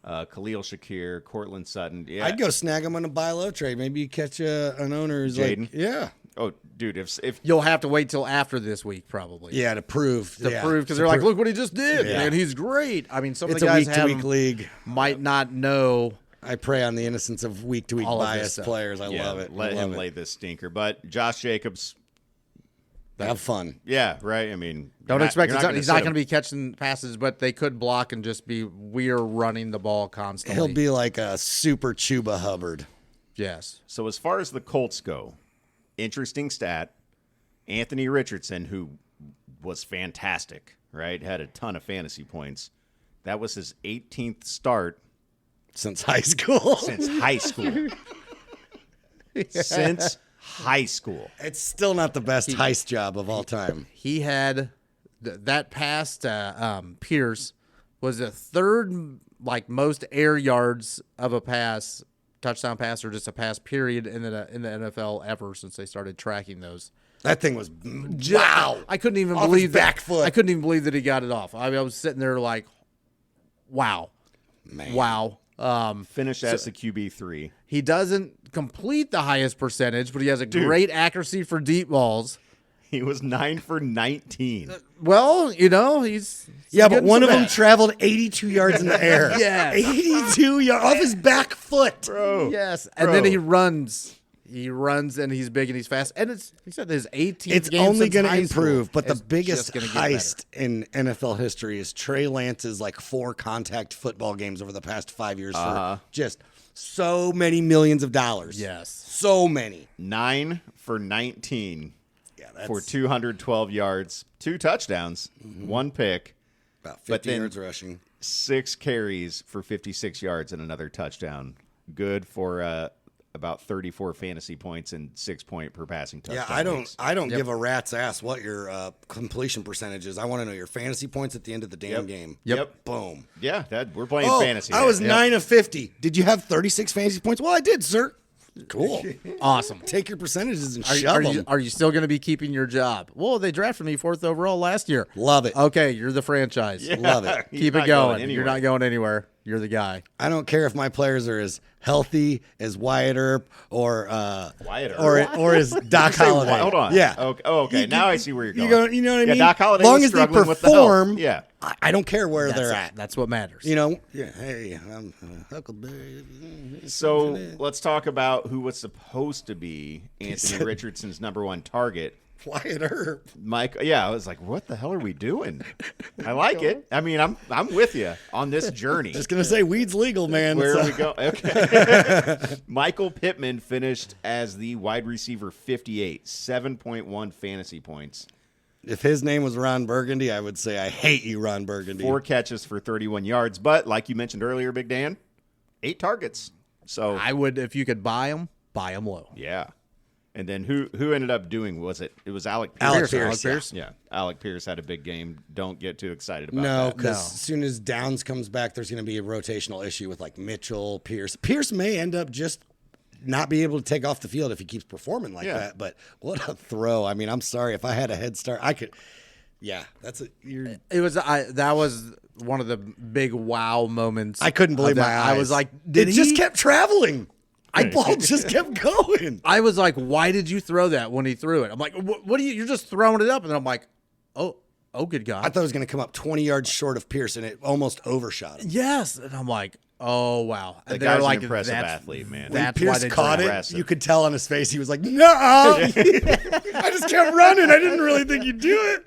B: Khalil Shakir, Cortland Sutton. Yeah.
D: I'd go snag him on a buy low trade. Maybe you catch an owner who's
B: Jaden?
D: like, yeah.
B: Oh, dude, if
C: You'll have to wait till after this week, probably.
D: Yeah, to prove.
C: To prove, because they're like, look what he just did,
D: Yeah.
C: man. He's great. I mean, some of
D: It's
C: the
D: a
C: guys
D: week-to-week league.
C: might not know.
D: I prey on the innocence of week-to-week
C: All of this
D: biased
C: stuff.
D: players. I
B: yeah,
D: love it.
B: let
D: I love
B: him
D: it.
B: lay this stinker. But Josh Jacobs,
D: Have fun.
B: yeah, right. I mean,
C: Don't expect
B: you're
C: he's not going to
B: him.
C: be catching passes, but they could block and just be we're running the ball constantly.
D: He'll be like a super Chuba Hubbard.
C: yes.
B: So as far as the Colts go, interesting stat. Anthony Richardson, who was fantastic, right? Had a ton of fantasy points. That was his 18th start
D: Since high school.
B: since high school. Since high school.
D: It's still not the best heist job of all time.
C: He had that past Pierce was the third most air yards of a pass, touchdown pass, or just a pass period in the NFL ever since they started tracking those.
D: That thing was wow.
C: I couldn't even
D: Off
C: believe
D: his
C: that.
D: back foot.
C: I couldn't even believe that he got it off. I was sitting there like, wow,
D: Man.
C: wow.
B: Finished as the QB3.
C: He doesn't complete the highest percentage, but he has a great accuracy for deep balls.
B: He was 9 for 19.
C: Well, he's
D: Yeah, but
C: getting
D: one
C: some
D: of them
C: back.
D: traveled 82 yards in the air.
C: Yes.
D: 82 yards off his back foot.
B: Bro.
C: Yes, and then he runs. He runs and he's big and he's fast. And he said his 18th
D: It's
C: game
D: only
C: since
D: going to
C: high school
D: improve, but the
C: is
D: biggest
C: just gonna get
D: heist in NFL history is Trey Lance's 4 contact football games over the past 5 years for just so many millions of dollars.
C: better. Yes.
D: So many.
B: 9 for 19
D: Yeah, that's
B: for 212 yards, 2 touchdowns, 1 pick,
D: about 50
B: but then-
D: yards rushing.
B: 6 carries for 56 yards and another touchdown. Good for about 34 fantasy points and 6 point per passing touchdown.
D: Yeah, I don't
C: Yep.
D: give a rat's ass what your completion percentage is. I want to know your fantasy points at the end of the damn
B: Yep.
D: game.
B: Yep.
D: Boom.
B: Yeah, we're playing
D: Oh,
B: fantasy.
D: I
B: here.
D: was 9 of 50. Did you have 36 fantasy points? Well, I did, sir. Cool.
C: Awesome.
D: Take your percentages and
C: Are
D: shove
C: you,
D: them.
C: are you still going to be keeping your job? Well, they drafted me 4th overall last year.
D: Love it.
C: Okay, you're the franchise.
D: Love it.
B: He's
C: Keep it
B: not
C: going.
B: anywhere.
C: You're not going anywhere. You're the guy.
D: I don't care if my players are as healthy as Wyatt Earp or
B: Wyatt Earp?
D: or as Doc
B: Say,
D: Holiday.
B: hold on.
D: Yeah.
B: Okay. Now I see where you're going.
D: You know what I mean?
B: Yeah, Doc Holliday
D: Long
B: was
D: as they
B: struggling with the health.
D: perform,
B: Yeah.
D: I don't care where they're at.
C: That's what matters.
D: Yeah, hey, I'm Huckleberry.
B: So let's talk about who was supposed to be Anthony Richardson's number 1 target.
D: Wyatt Earp.
B: Mike, yeah, I was like, what the hell are we doing? I like it. I mean, I'm with you on this journey.
D: Just gonna say weed's legal, man.
B: Where
D: So-
B: we go? Okay. Michael Pittman finished as the wide receiver 58, 7.1 fantasy points,
D: If his name was Ron Burgundy, I would say I hate you, Ron Burgundy.
B: 4 catches for 31 yards. But like you mentioned earlier, Big Dan, 8 targets. So
C: I would, if you could buy them low.
B: yeah. And then who ended up doing? It was Alec Pierce.
D: Alec Pierce,
C: Alec
D: yeah.
C: Pierce.
B: Yeah, Alec Pierce had a big game. Don't get too excited about
D: No,
B: that.
D: because as soon as Downs comes back, there's going to be a rotational issue with Mitchell, Pierce. Pierce may end up just not be able to take off the field if he keeps performing like
B: Yeah.
D: that. But what a throw! I mean, I'm sorry if I had a head start, I could. Yeah,
C: It was that was one of the big wow moments.
D: I couldn't believe
C: of
D: my
C: that.
D: eyes.
C: I was like, did
D: it
C: he
D: just kept traveling? The ball just kept going.
C: I was like, why did you throw that when he threw it? I'm like, what are you? You're just throwing it up, and then I'm like, oh, good God.
D: I thought it was going to come up 20 yards short of Pierce, and it almost overshot him.
C: Yes, and I'm like, oh wow.
B: The
C: And they're
B: guy's
C: like,
B: an impressive
C: that's-
B: athlete, man.
D: When
C: That's why
D: Pierce
C: they
D: caught it,
B: impressive.
D: you could tell on his face he was like, "No, I just kept running. I didn't really think you'd do it."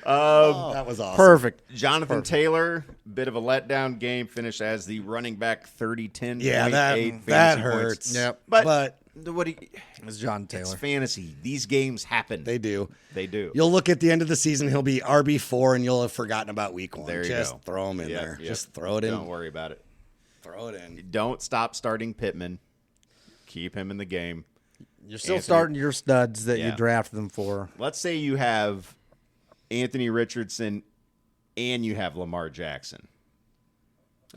D: That was awesome.
C: Perfect.
B: Jonathan Taylor, bit of a letdown game, finished as the running back 30-10.
D: Yeah, that
B: fantasy
D: that
B: points.
D: hurts.
C: Yep.
B: But
C: It's John
B: It's
C: Taylor.
B: fantasy. These games happen.
D: They do.
B: They do.
D: You'll look at the end of the season, he'll be RB4, and you'll have forgotten about week 1.
B: There you
D: Just
B: go.
D: throw him in
B: Yep,
D: there.
B: yep.
D: Just throw it in.
B: Don't worry about it.
D: Throw it in.
B: Don't stop starting Pittman. Keep him in the game.
C: You're still
B: Anthony-
C: starting your studs that
B: Yeah.
C: you drafted them for.
B: Let's say you have Anthony Richardson and you have Lamar Jackson.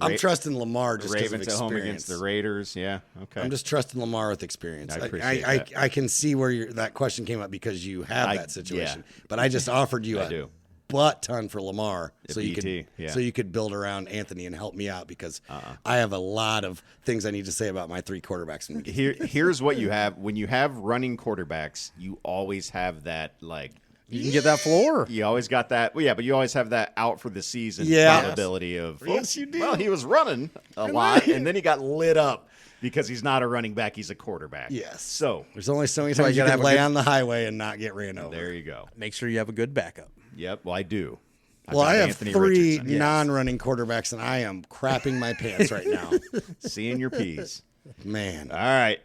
D: I'm trusting Lamar
B: The
D: just because of
B: Ravens at home
D: experience.
B: against the Raiders. Yeah, okay.
D: I'm just trusting Lamar with experience.
B: I appreciate that.
D: I can see where that question came up because you have that situation. But I just offered you a
B: do.
D: butt ton for Lamar
B: A
D: so you
B: BT,
D: could
B: yeah.
D: so you could build around Anthony and help me out because I have a lot of things I need to say about my 3 quarterbacks.
B: Here's what you have. When you have running quarterbacks, you always have that, like,
C: You can get that floor.
B: you always got that. Well, yeah, but you always have that out for the season
D: Yeah.
B: probability of,
D: Yes, you do.
B: well, he was running a lot, and then he got lit up because he's not a running back. He's a quarterback.
D: Yes.
B: So
D: There's only so many
C: why
D: times
C: you
D: you
C: gotta
D: can
C: have a
D: lay
C: good-
D: on the highway and not get ran over.
B: there you go.
C: Make sure you have a good backup.
B: Yep. Well, I do. I've
D: Well,
B: got
D: I have
B: Anthony
D: 3
B: Richardson. Yes.
D: non-running quarterbacks, and I am crapping my pants right now.
B: Seeing your P's.
D: Man.
B: All right.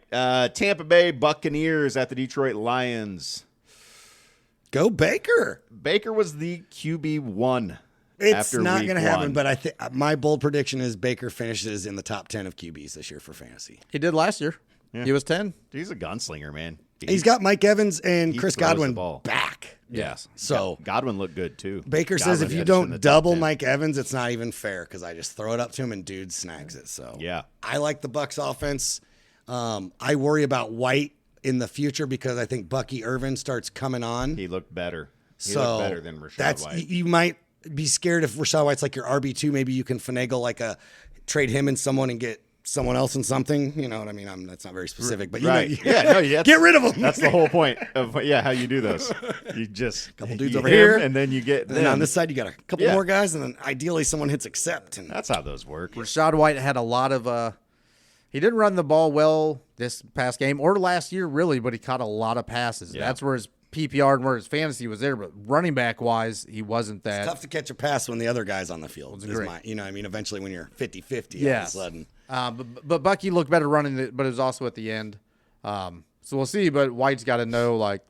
B: Tampa Bay Buccaneers at the Detroit Lions.
D: Go Baker.
B: Baker was the QB1
D: It's
B: after
D: not
B: week
D: going to happen,
B: 1.
D: but I think my bold prediction is Baker finishes in the top 10 of QBs this year for fantasy.
C: He did last year. He was 10.
B: He's a gunslinger, man.
D: He's got Mike Evans and
B: he
D: Chris
B: throws the
D: Godwin
B: ball.
D: back.
B: Yes.
D: So
B: Godwin looked good too.
D: Baker says if
B: Godwin
D: you
B: finished in the
D: don't
B: top
D: double
B: 10.
D: Mike Evans, it's not even fair because I just throw it up to him and dude snags it. So
B: Yeah.
D: I like the Bucs offense. I worry about White in the future because I think Bucky Irvin starts coming on.
B: He looked better. He
D: so
B: looked better than Rashad
D: that's
B: White.
D: you might be scared if Rashad White's like your RB2. Maybe you can finagle like a trade him and someone and get someone else in something. You know what I mean? That's not very specific, but you
B: Right.
D: know,
B: Yeah, no, yeah.
D: get rid of him.
B: That's the whole point of how you do those. You just
D: Couple dudes
B: you
D: over
B: hit
D: here,
B: him, and then you get
D: And then
B: them.
D: on this side, you got a couple
B: Yeah.
D: more guys, and then ideally someone hits accept. And
B: That's how those work.
C: Rashad White had a lot of he didn't run the ball well this past game or last year really, but he caught a lot of passes.
B: Yeah.
C: That's where his PPR and where his fantasy was there, but running back wise, he wasn't that.
D: it's tough to catch a pass when the other guy's on the field. is
C: great.
D: you know what I mean? Eventually when you're 50-50 all of a
C: Yes.
D: sudden.
C: But Bucky looked better running it, but it was also at the end. So we'll see. But White's got to know like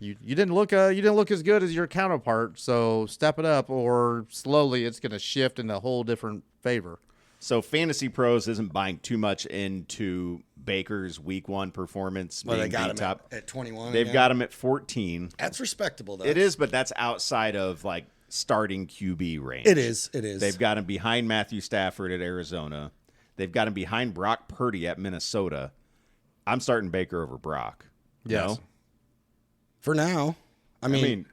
C: you didn't look as good as your counterpart. So step it up, or slowly it's going to shift in a whole different favor.
B: So Fantasy Pros isn't buying too much into Baker's Week 1 performance.
D: Well, they
B: being
D: got
B: the
D: him
B: top.
D: at 21.
B: They've
D: again.
B: got him at 14.
D: That's respectable, though.
B: It is, but that's outside of like starting QB range.
D: It is. It is.
B: They've got him behind Matthew Stafford at Arizona. They've got him behind Brock Purdy at Minnesota. I'm starting Baker over Brock. you
C: Yes.
B: know?
D: For now. I mean,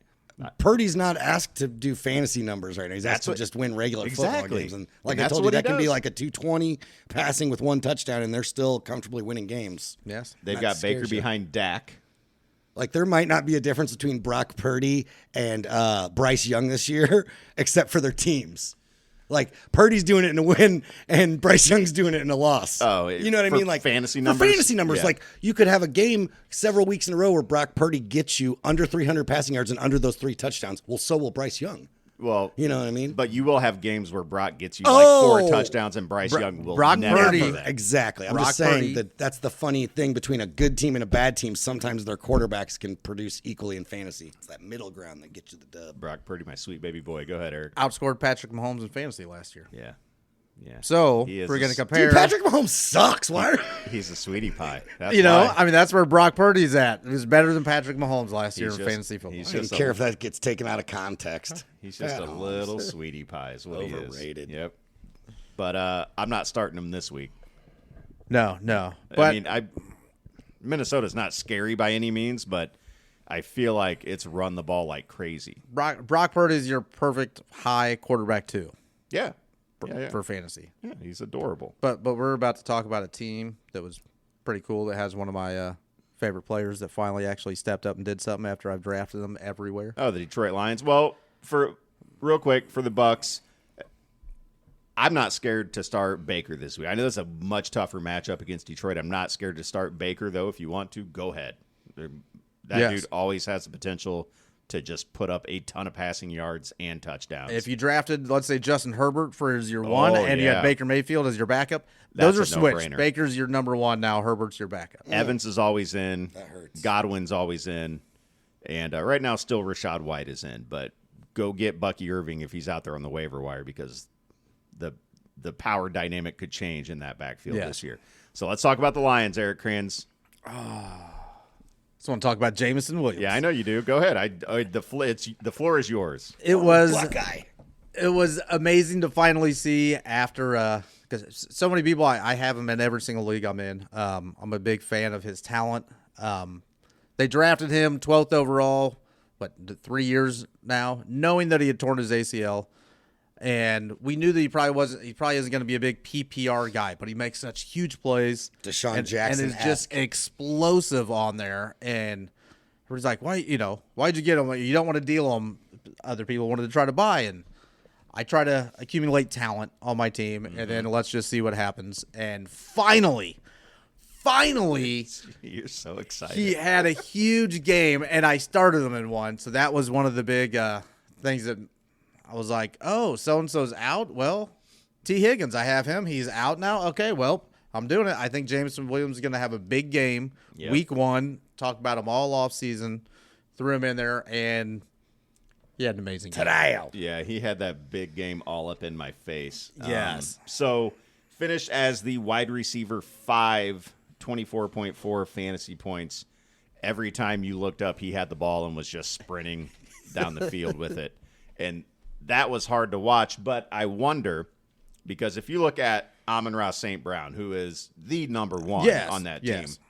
D: Purdy's not asked to do fantasy numbers right now. He's asked to just win regular football
B: Exactly.
D: games. And
B: And
D: like I
B: that's
D: told you,
B: what he
D: that can be
B: does.
D: like a 220 passing with 1 touchdown, and they're still comfortably winning games.
C: Yes.
B: They've
D: That
B: got Baker
D: scares you.
B: behind Dak.
D: Like there might not be a difference between Brock Purdy and Bryce Young this year, except for their teams. Like Purdy's doing it in a win, and Bryce Young's doing it in a loss.
B: Oh,
D: you know what I
B: for
D: mean? Like
B: fantasy
D: for
B: numbers?
D: fantasy numbers,
B: Yeah.
D: like you could have a game several weeks in a row where Brock Purdy gets you under 300 passing yards and under those 3 touchdowns. Well, so will Bryce Young.
B: Well,
D: You know what I mean?
B: but you will have games where Brock gets you
D: Oh!
B: like 4 touchdowns and Bryce Young will
C: Brock
B: never
C: Purdy-
B: do that.
D: Exactly. I'm
C: Brock
D: just saying
C: Purdy-
D: that that's the funny thing between a good team and a bad team. Sometimes their quarterbacks can produce equally in fantasy. It's that middle ground that gets you the dub.
B: Brock Purdy, my sweet baby boy. Go ahead, Eric.
C: Outscored Patrick Mahomes in fantasy last year.
B: Yeah. Yeah.
C: So
B: He is
C: we're
B: a
C: going to
B: s-
C: compare.
D: Dude, Patrick Mahomes sucks. Why?
B: He's a sweetie pie. That's
C: you know,
B: why.
C: I mean, that's where Brock Purdy's at. He was better than Patrick Mahomes last year
B: He's
C: in
B: just-
C: fantasy football.
B: he's
D: I don't
B: just
D: care
B: a-
D: if that gets taken out of context.
B: He's just a
D: Mahomes.
B: little sweetie pie is what he is.
D: Overrated.
B: Yep. But I'm not starting him this week.
C: No. But
B: I mean, Minnesota's not scary by any means, but I feel like it's run the ball like crazy.
C: Brock Purdy is your perfect high quarterback too
B: Yeah. Yeah.
C: for fantasy.
B: Yeah, he's adorable.
C: But we're about to talk about a team that was pretty cool that has one of my favorite players that finally actually stepped up and did something after I've drafted them everywhere.
B: Oh, the Detroit Lions. Well, for real quick for the Bucks, I'm not scared to start Baker this week. I know that's a much tougher matchup against Detroit. I'm not scared to start Baker though. If you want to, go ahead. That
C: Yes.
B: dude always has the potential to just put up a ton of passing yards and touchdowns.
C: If you drafted, let's say, Justin Herbert for his year one, and you
B: yeah.
C: had Baker Mayfield as your backup,
B: That's
C: those are
B: a
C: switched.
B: no-brainer.
C: Baker's your number one now. Herbert's your backup.
B: Evans is always in.
D: That hurts.
B: Godwin's always in. And right now, still Rashad White is in. But go get Bucky Irving if he's out there on the waiver wire because the power dynamic could change in that backfield
C: Yes.
B: this year. So let's talk about the Lions, Eric Kranz.
C: So I want to talk about Jameson Williams.
B: Yeah, I know you do. Go ahead. The floor is yours.
C: It was
D: Black guy.
C: it was amazing to finally see after because so many people I have him in every single league I'm in. I'm a big fan of his talent. They drafted him 12th overall, 3 years now, knowing that he had torn his ACL. And we knew that he probably isn't going to be a big PPR guy, but he makes such huge plays.
D: Deshaun
C: and,
D: Jackson
C: and is just explosive on there. And everybody's like, why'd you get him? You don't want to deal him. Other people wanted to try to buy, and I try to accumulate talent on my team, and then let's just see what happens. And finally,
B: You're so excited.
C: he had a huge game, and I started him in one. So that was one of the big things that I was like, oh, so-and-so's out? Well, T. Higgins, I have him. He's out now. Okay, well, I'm doing it. I think Jameson Williams is going to have a big game.
B: Yep.
C: Week 1. Talked about him all off season. Threw him in there, and he had an amazing game.
D: Today.
B: Yeah, he had that big game all up in my face.
C: Yes.
B: So finished as the wide receiver 5, 24.4 fantasy points. Every time you looked up, he had the ball and was just sprinting down the field with it. And that was hard to watch, but I wonder, because if you look at Amon-Ra St. Brown, who is the number one
C: Yes,
B: on that
C: yes.
B: team,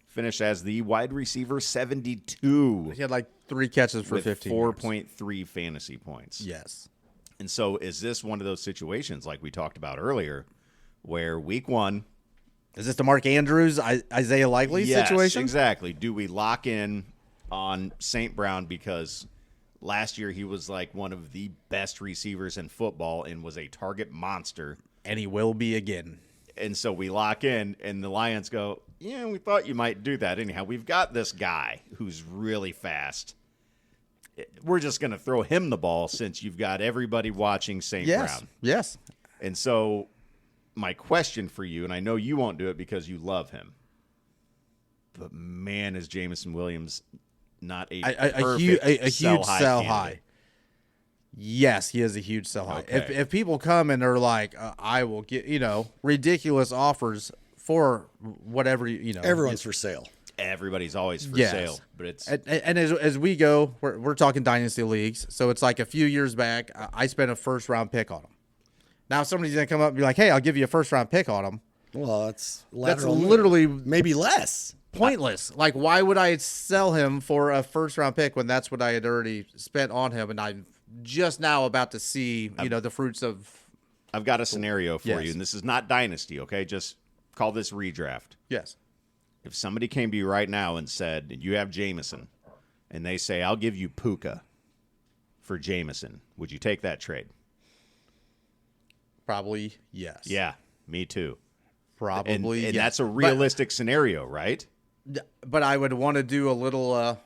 B: finished as the wide receiver 72
C: He had like 3 catches for
B: with
C: 15 yards.
B: 4.3 fantasy points.
C: Yes.
B: And so is this one of those situations like we talked about earlier where week 1
C: Is this the Mark Andrews, Isaiah Likely
B: yes,
C: situation?
B: Exactly. Do we lock in on St. Brown because last year he was like one of the best receivers in football and was a target monster.
C: And he will be again.
B: And so we lock in and the Lions go, yeah, we thought you might do that. Anyhow, we've got this guy who's really fast. We're just going to throw him the ball since you've got everybody watching St. Brown.
C: Yes.
B: And so my question for you, and I know you won't do it because you love him, but man, is Jameson Williams not a
C: huge sell high.
B: candidate?
C: Yes, he is a huge sell high.
B: Okay.
C: If people come and are like, I will get, ridiculous offers for whatever,
D: Everyone's for sale.
B: Everybody's always for
C: Yes.
B: sale, but it's
C: And as we go, we're talking dynasty leagues. So it's like a few years back, I spent a first round pick on him. Now somebody's going to come up and be like, hey, I'll give you a first round pick on him.
D: Well, that's
C: Literally
D: maybe less.
C: pointless. Like, why would I sell him for a first round pick when that's what I had already spent on him? And I'm just now about to see, the fruits of.
B: I've got a scenario for
C: Yes.
B: you, and this is not dynasty, okay? Just call this redraft.
C: Yes.
B: If somebody came to you right now and said, you have Jameson, and they say, I'll give you Puka for Jameson, would you take that trade?
C: Probably yes.
B: Yeah, me too.
C: Probably
B: And
C: yes.
B: that's a realistic scenario, right?
C: But I would want to do a little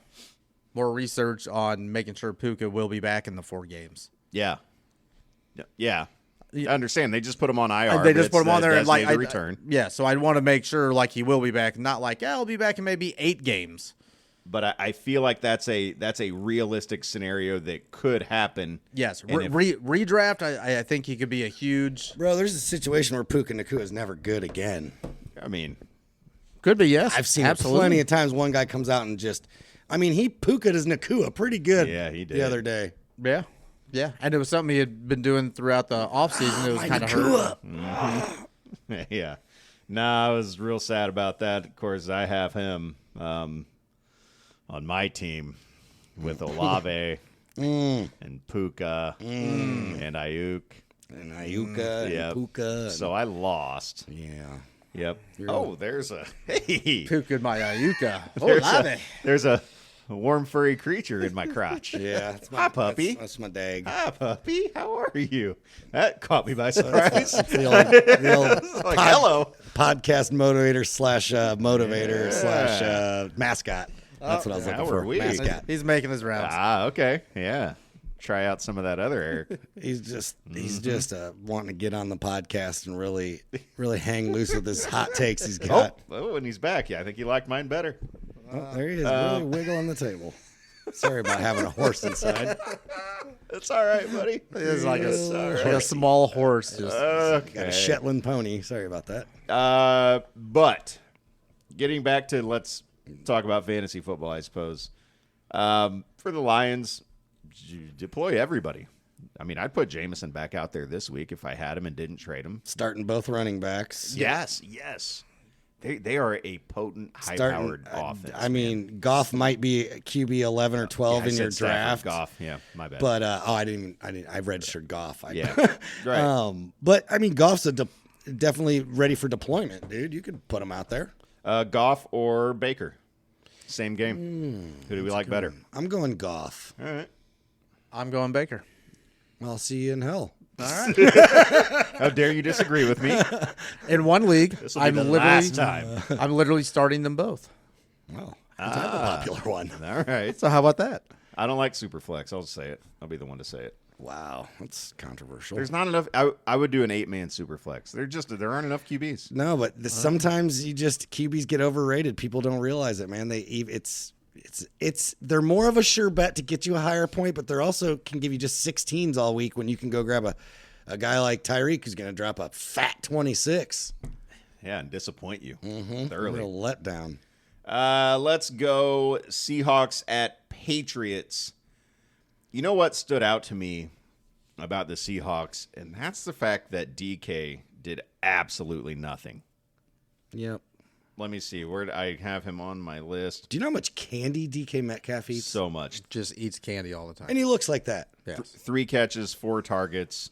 C: more research on making sure Puka will be back in the 4 games.
B: Yeah. Yeah. I understand. They just put him on IR.
C: They
B: but
C: just
B: it's
C: put him on
B: the
C: there and like
B: designated return.
C: yeah. So I'd want to make sure like he will be back, not like I'll be back in maybe 8 games.
B: But I feel like that's a realistic scenario that could happen.
C: Yes,
B: And if-
C: redraft. I think he could be a huge.
D: Bro, there's a situation where Puka Nakua is never good again.
B: I mean,
C: Could be yes.
D: I've seen
C: absolutely.
D: it plenty of times. One guy comes out and he Puka his Nakua pretty good.
B: Yeah, he did.
D: The other day.
C: Yeah, yeah. And it was something he had been doing throughout the offseason. It was kind of hurt.
B: yeah. No, I was real sad about that. Of course, I have him on my team with Olave and Puka and Ayuk.
D: And Ayuka
B: Yep.
D: and Puka. And,
B: So I lost.
D: yeah.
B: Yep. Oh, there's a hey.
C: Puka my Ayuka.
B: There's a warm furry creature in my crotch.
D: Yeah. That's
B: Hi, puppy.
D: That's my dag.
B: Hi, puppy. How are you? That caught me by surprise.
D: The old
B: Like, hello.
D: podcast motivator slash motivator slash mascot. That's what I was
B: How
D: looking
B: are
D: for.
B: we?
D: Mascot.
C: He's making his rounds.
B: Ah, okay. Yeah. Try out some of that other Eric.
D: He's just wanting to get on the podcast and really hang loose with his hot takes he's got.
B: Oh, and he's back. Yeah, I think you liked mine better.
D: Oh, there he is, really wiggling the table. Sorry about having a horse inside.
B: It's all right, buddy.
C: It's like a small horse. Just,
D: Got a Shetland pony. Sorry about that.
B: But getting back to let's talk about fantasy football, I suppose. For the Lions, you deploy everybody. I mean, I'd put Jameson back out there this week if I had him and didn't trade him.
D: Starting both running backs.
B: Yes. They are a potent, high-powered offense.
D: I mean, Goff might be QB 11 or 12 in your draft.
B: Goff, yeah, my bad.
D: But I registered Goff.
B: Yeah, right.
D: But I mean, Goff's definitely ready for deployment, dude. You could put him out there.
B: Goff or Baker, same game. Who do we like better?
D: I'm going Goff.
B: All right.
C: I'm going Baker.
D: I'll see you in hell.
C: All right.
B: How dare you disagree with me?
C: In one league,
B: This'll be the last time.
C: I'm literally starting them both.
D: Well, that's a popular one.
B: All right.
C: So how about that?
B: I don't like Superflex. I'll just say it. I'll be the one to say it.
D: Wow, that's controversial.
B: There's not enough. I would do an 8-man Superflex. There aren't enough QBs.
D: No, but sometimes QBs get overrated. People don't realize it, man. They're more of a sure bet to get you a higher point, but they're also can give you just 16s all week when you can go grab a guy like Tyreek who's going to drop a fat 26.
B: Yeah, and disappoint you thoroughly.
D: Real letdown.
B: Let's go Seahawks at Patriots. You know what stood out to me about the Seahawks, and that's the fact that DK did absolutely nothing.
D: Yep.
B: Let me see. Where I have him on my list?
D: Do you know how much candy DK Metcalf eats?
B: So much.
C: Just eats candy all the time.
D: And he looks like that.
C: Yes.
B: 3 catches, 4 targets,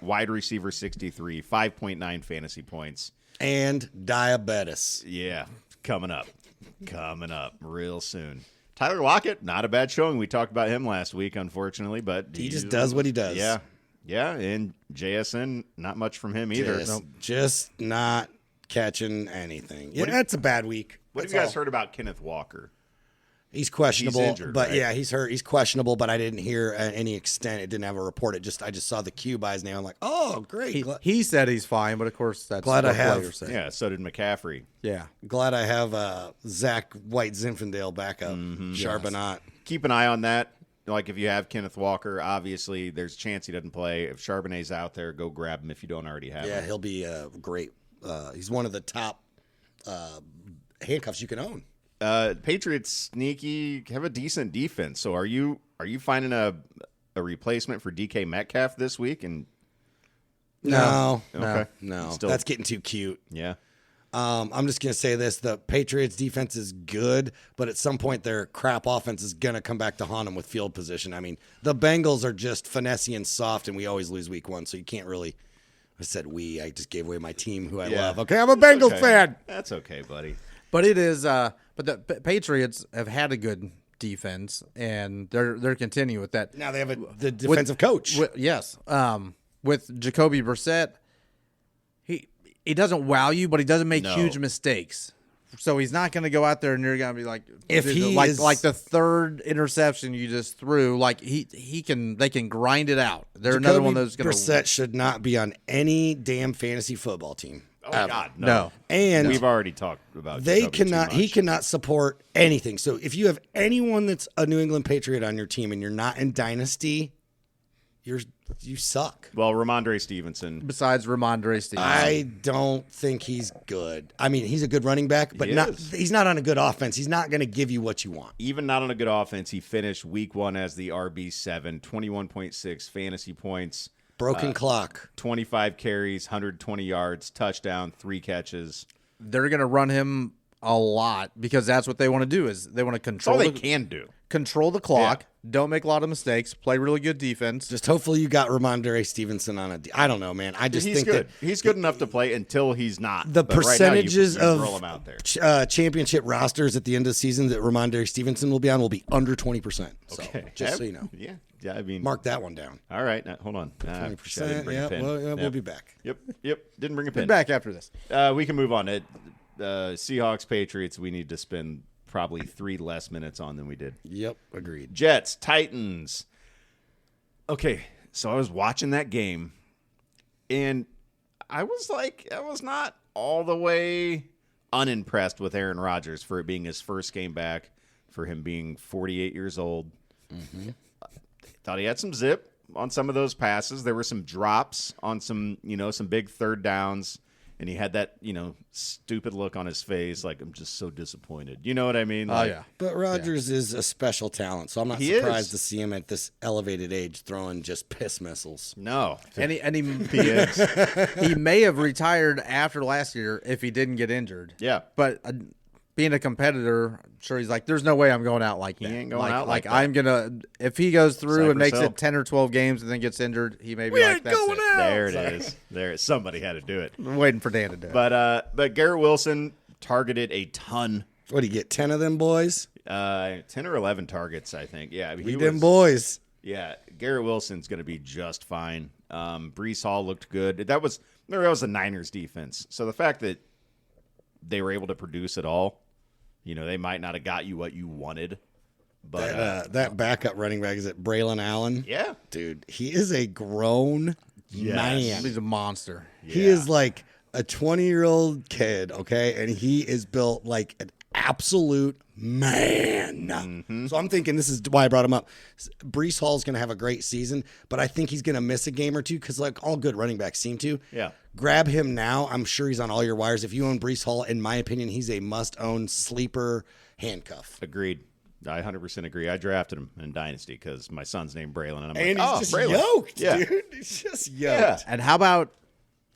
B: wide receiver 63, 5.9 fantasy points.
D: And diabetes.
B: Yeah, coming up real soon. Tyler Lockett, not a bad showing. We talked about him last week, unfortunately, but
D: He just does what he does.
B: Yeah, and JSN, not much from him either.
D: Just not catching anything. Yeah, that's a bad week.
B: What have you guys heard about Kenneth Walker?
D: He's questionable,
B: He's injured,
D: but
B: right?
D: yeah, he's hurt. He's questionable, but I didn't hear any extent. It didn't have a report. I just saw the Q by his name. I'm like, oh, great.
C: He said he's fine, but of course that's
D: Glad I
C: what
D: have-
C: players say.
B: Yeah, so did McCaffrey.
C: Yeah.
D: Glad I have Zach White Zinfandel back up. Charbonnet.
B: Keep an eye on that. Like if you have Kenneth Walker, obviously there's a chance he doesn't play. If Charbonnet's out there, go grab him if you don't already have
D: Yeah,
B: him.
D: he'll be great. He's one of the top handcuffs you can own.
B: Patriots sneaky, have a decent defense. So are you finding a replacement for DK Metcalf this week? And
D: No.
B: okay,
D: Still, that's getting too cute.
B: yeah.
D: I'm just going to say this. The Patriots defense is good, but at some point their crap offense is going to come back to haunt them with field position. I mean, the Bengals are just finessey and soft, and we always lose week 1, so you can't really – I said we. I just gave away my team who I love. Okay, I'm a Bengals fan.
B: That's okay, buddy.
C: But it is but the Patriots have had a good defense, and they're continuing with that.
D: Now they have the defensive coach.
C: Yes. With Jacoby Brissett, he doesn't wow you, but he doesn't make huge mistakes. So he's not going to go out there and you're going to be like,
D: if he
C: like
D: is,
C: like the third interception you just threw, like they can grind it out. They're another one that's going to.
D: Brissett should not be on any damn fantasy football team.
B: Oh my God,
C: No.
D: And
B: we've already talked about.
D: They
B: Jacoby too
D: cannot.
B: much.
D: He cannot support anything. So if you have anyone that's a New England Patriot on your team and you're not in dynasty, you suck.
B: Well, Ramondre Stevenson.
C: Besides Ramondre Stevenson.
D: I don't think he's good. I mean, he's a good running back, but he's not on a good offense. He's not going to give you what you want.
B: Even not on a good offense, he finished week 1 as the RB7, 21.6 fantasy points.
D: Broken clock.
B: 25 carries, 120 yards, touchdown, 3 catches.
C: They're going to run him a lot because that's what they want to do is they want to
B: That's all
C: control
B: they can do.
C: control the clock, don't make a lot of mistakes, play really good defense.
D: Just hopefully you got Ramondre Stevenson on I don't know, man. I just
B: He's
D: think
B: good.
D: that
B: He's good enough to play until he's not.
D: the
B: But right now,
D: percentages
B: you
D: of
B: throw him out there.
D: championship rosters at the end of the season that Ramondre Stevenson will be on will be under 20%. So just so you know.
B: Yeah, I mean,
D: Mark that one down.
B: All right, now, hold on.
D: 20%. Yeah, we'll be back.
B: Yep. Didn't bring a
C: Be
B: pin.
C: back after this.
B: We can move on. Seahawks, Patriots, we need to spend probably 3 less minutes on than we did.
D: Yep, agreed.
B: Jets, Titans. Okay, so I was watching that game, and I was not all the way unimpressed with Aaron Rodgers for it being his first game back, for him being 48 years old. Mm-hmm. Thought he had some zip on some of those passes. There were some drops on some big third downs. And he had that, stupid look on his face, like, I'm just so disappointed. You know what I mean? Like,
C: yeah.
D: But Rodgers is a special talent, so I'm not surprised to see him at this elevated age throwing just piss missiles.
B: No.
C: And he may have retired after last year if he didn't get injured.
B: Yeah.
C: But being a competitor, I'm sure he's like, there's no way I'm going out like that.
B: He ain't going out like that.
C: I'm going to, if he goes through and makes
B: Cypress
C: it 10 or 12 games and then gets injured, he may be
D: We
C: like,
D: ain't
C: that's
D: going
C: it.
D: out.
B: There it is. There, somebody had to do it.
C: I'm waiting for Dan to do it.
B: But Garrett Wilson targeted a ton.
D: What do you get? 10 of them boys?
B: 10 or 11 targets, I think. Yeah. I mean,
D: We them boys.
B: Yeah, Garrett Wilson's going to be just fine. Breece Hall looked good. That was the Niners defense. So the fact that they were able to produce it all, they might not have got you what you wanted. But
D: That backup running back, is it Braylon Allen?
B: yeah.
D: Dude, he is a grown man.
C: He's a monster.
D: He is like a 20-year-old kid, okay? And he is built like an absolute man.
B: Mm-hmm.
D: So I'm thinking this is why I brought him up. Breece Hall's going to have a great season, but I think he's going to miss a game or two because like all good running backs seem to.
B: Yeah.
D: Grab him now. I'm sure he's on all your wires. If you own Breece Hall, in my opinion, he's a must-own sleeper handcuff.
B: Agreed. I 100% agree. I drafted him in Dynasty because my son's named Braylon. And I'm
D: And
B: like,
D: he's just
B: Braylon.
D: yoked,
B: Yeah.
D: dude. He's just yoked.
B: Yeah.
C: And how about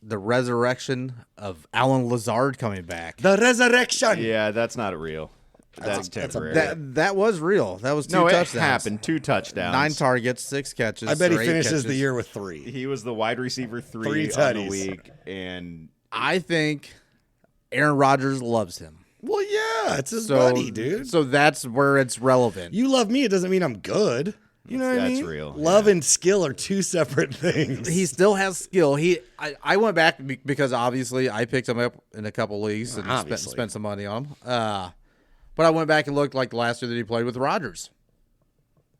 C: the resurrection of Alan Lazard coming back?
D: The resurrection.
B: Yeah, that's not real. That's temporary.
C: That was real. That was two
B: no, it
C: touchdowns.
B: happened. 2 touchdowns.
C: 9 targets, 6 catches.
D: I bet he
C: or 8
D: finishes
C: catches.
D: the year with 3.
B: He was the wide receiver 3
D: Three
B: on the
D: tutties.
B: week. And
C: I think Aaron Rodgers loves him.
D: Well, yeah, it's his buddy, dude.
C: So that's where it's relevant.
D: You love me, it doesn't mean I'm good. You know what I
B: That's
D: mean?
B: real,
D: Love and skill are 2 separate things.
C: He still has skill. I went back because obviously I picked him up in a couple leagues and spent some money on him. But I went back and looked like last year that he played with Rodgers.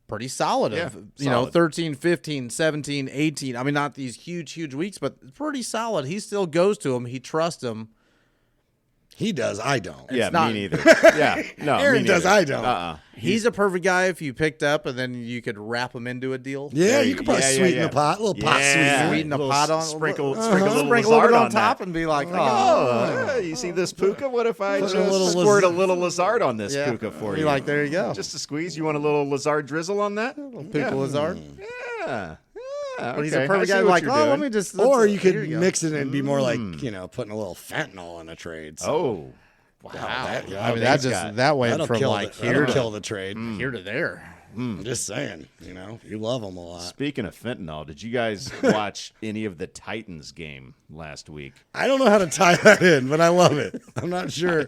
C: Pretty solid.
B: Yeah,
C: solid. 13, 15, 17, 18. I mean, not these huge weeks, but pretty solid. He still goes to him. He trusts him.
D: He does, I don't.
B: yeah,
C: not-
B: me neither. Yeah, no,
D: Aaron
B: me
D: does,
B: neither.
D: I don't.
C: He's a perfect guy if you picked up and then you could wrap him into a deal.
D: Yeah, you could probably sweeten the pot, a little pot sweetener.
C: Sweeten a
B: Little
C: pot on,
B: sprinkle a
C: sprinkle
B: little
C: a little
B: Lazard
C: bit on
B: on
C: top
B: that.
C: and be like,
B: You see this Puka? What if I just
D: little
B: squirt a little Lazard on this
C: Yeah.
B: Puka for
C: Be
B: you?
C: like, there you go.
B: Just a squeeze. You want a little Lazard drizzle on that?
C: Puka Lazard.
B: Yeah.
C: But he's a perfect guy. Like, oh, let me just.
D: Or you could
C: here go.
D: mix it and be more like, putting a little fentanyl in a trade. So.
B: Oh,
D: wow.
C: I mean, that just that went
D: That'll
C: from
D: kill
C: like
D: the,
C: here
D: that'll
C: to
D: kill the trade.
C: here to there.
D: I'm just saying, you love them a lot.
B: speaking of fentanyl, did you guys watch any of the Titans game last week?
D: I don't know how to tie that in, but I love it. I'm not sure.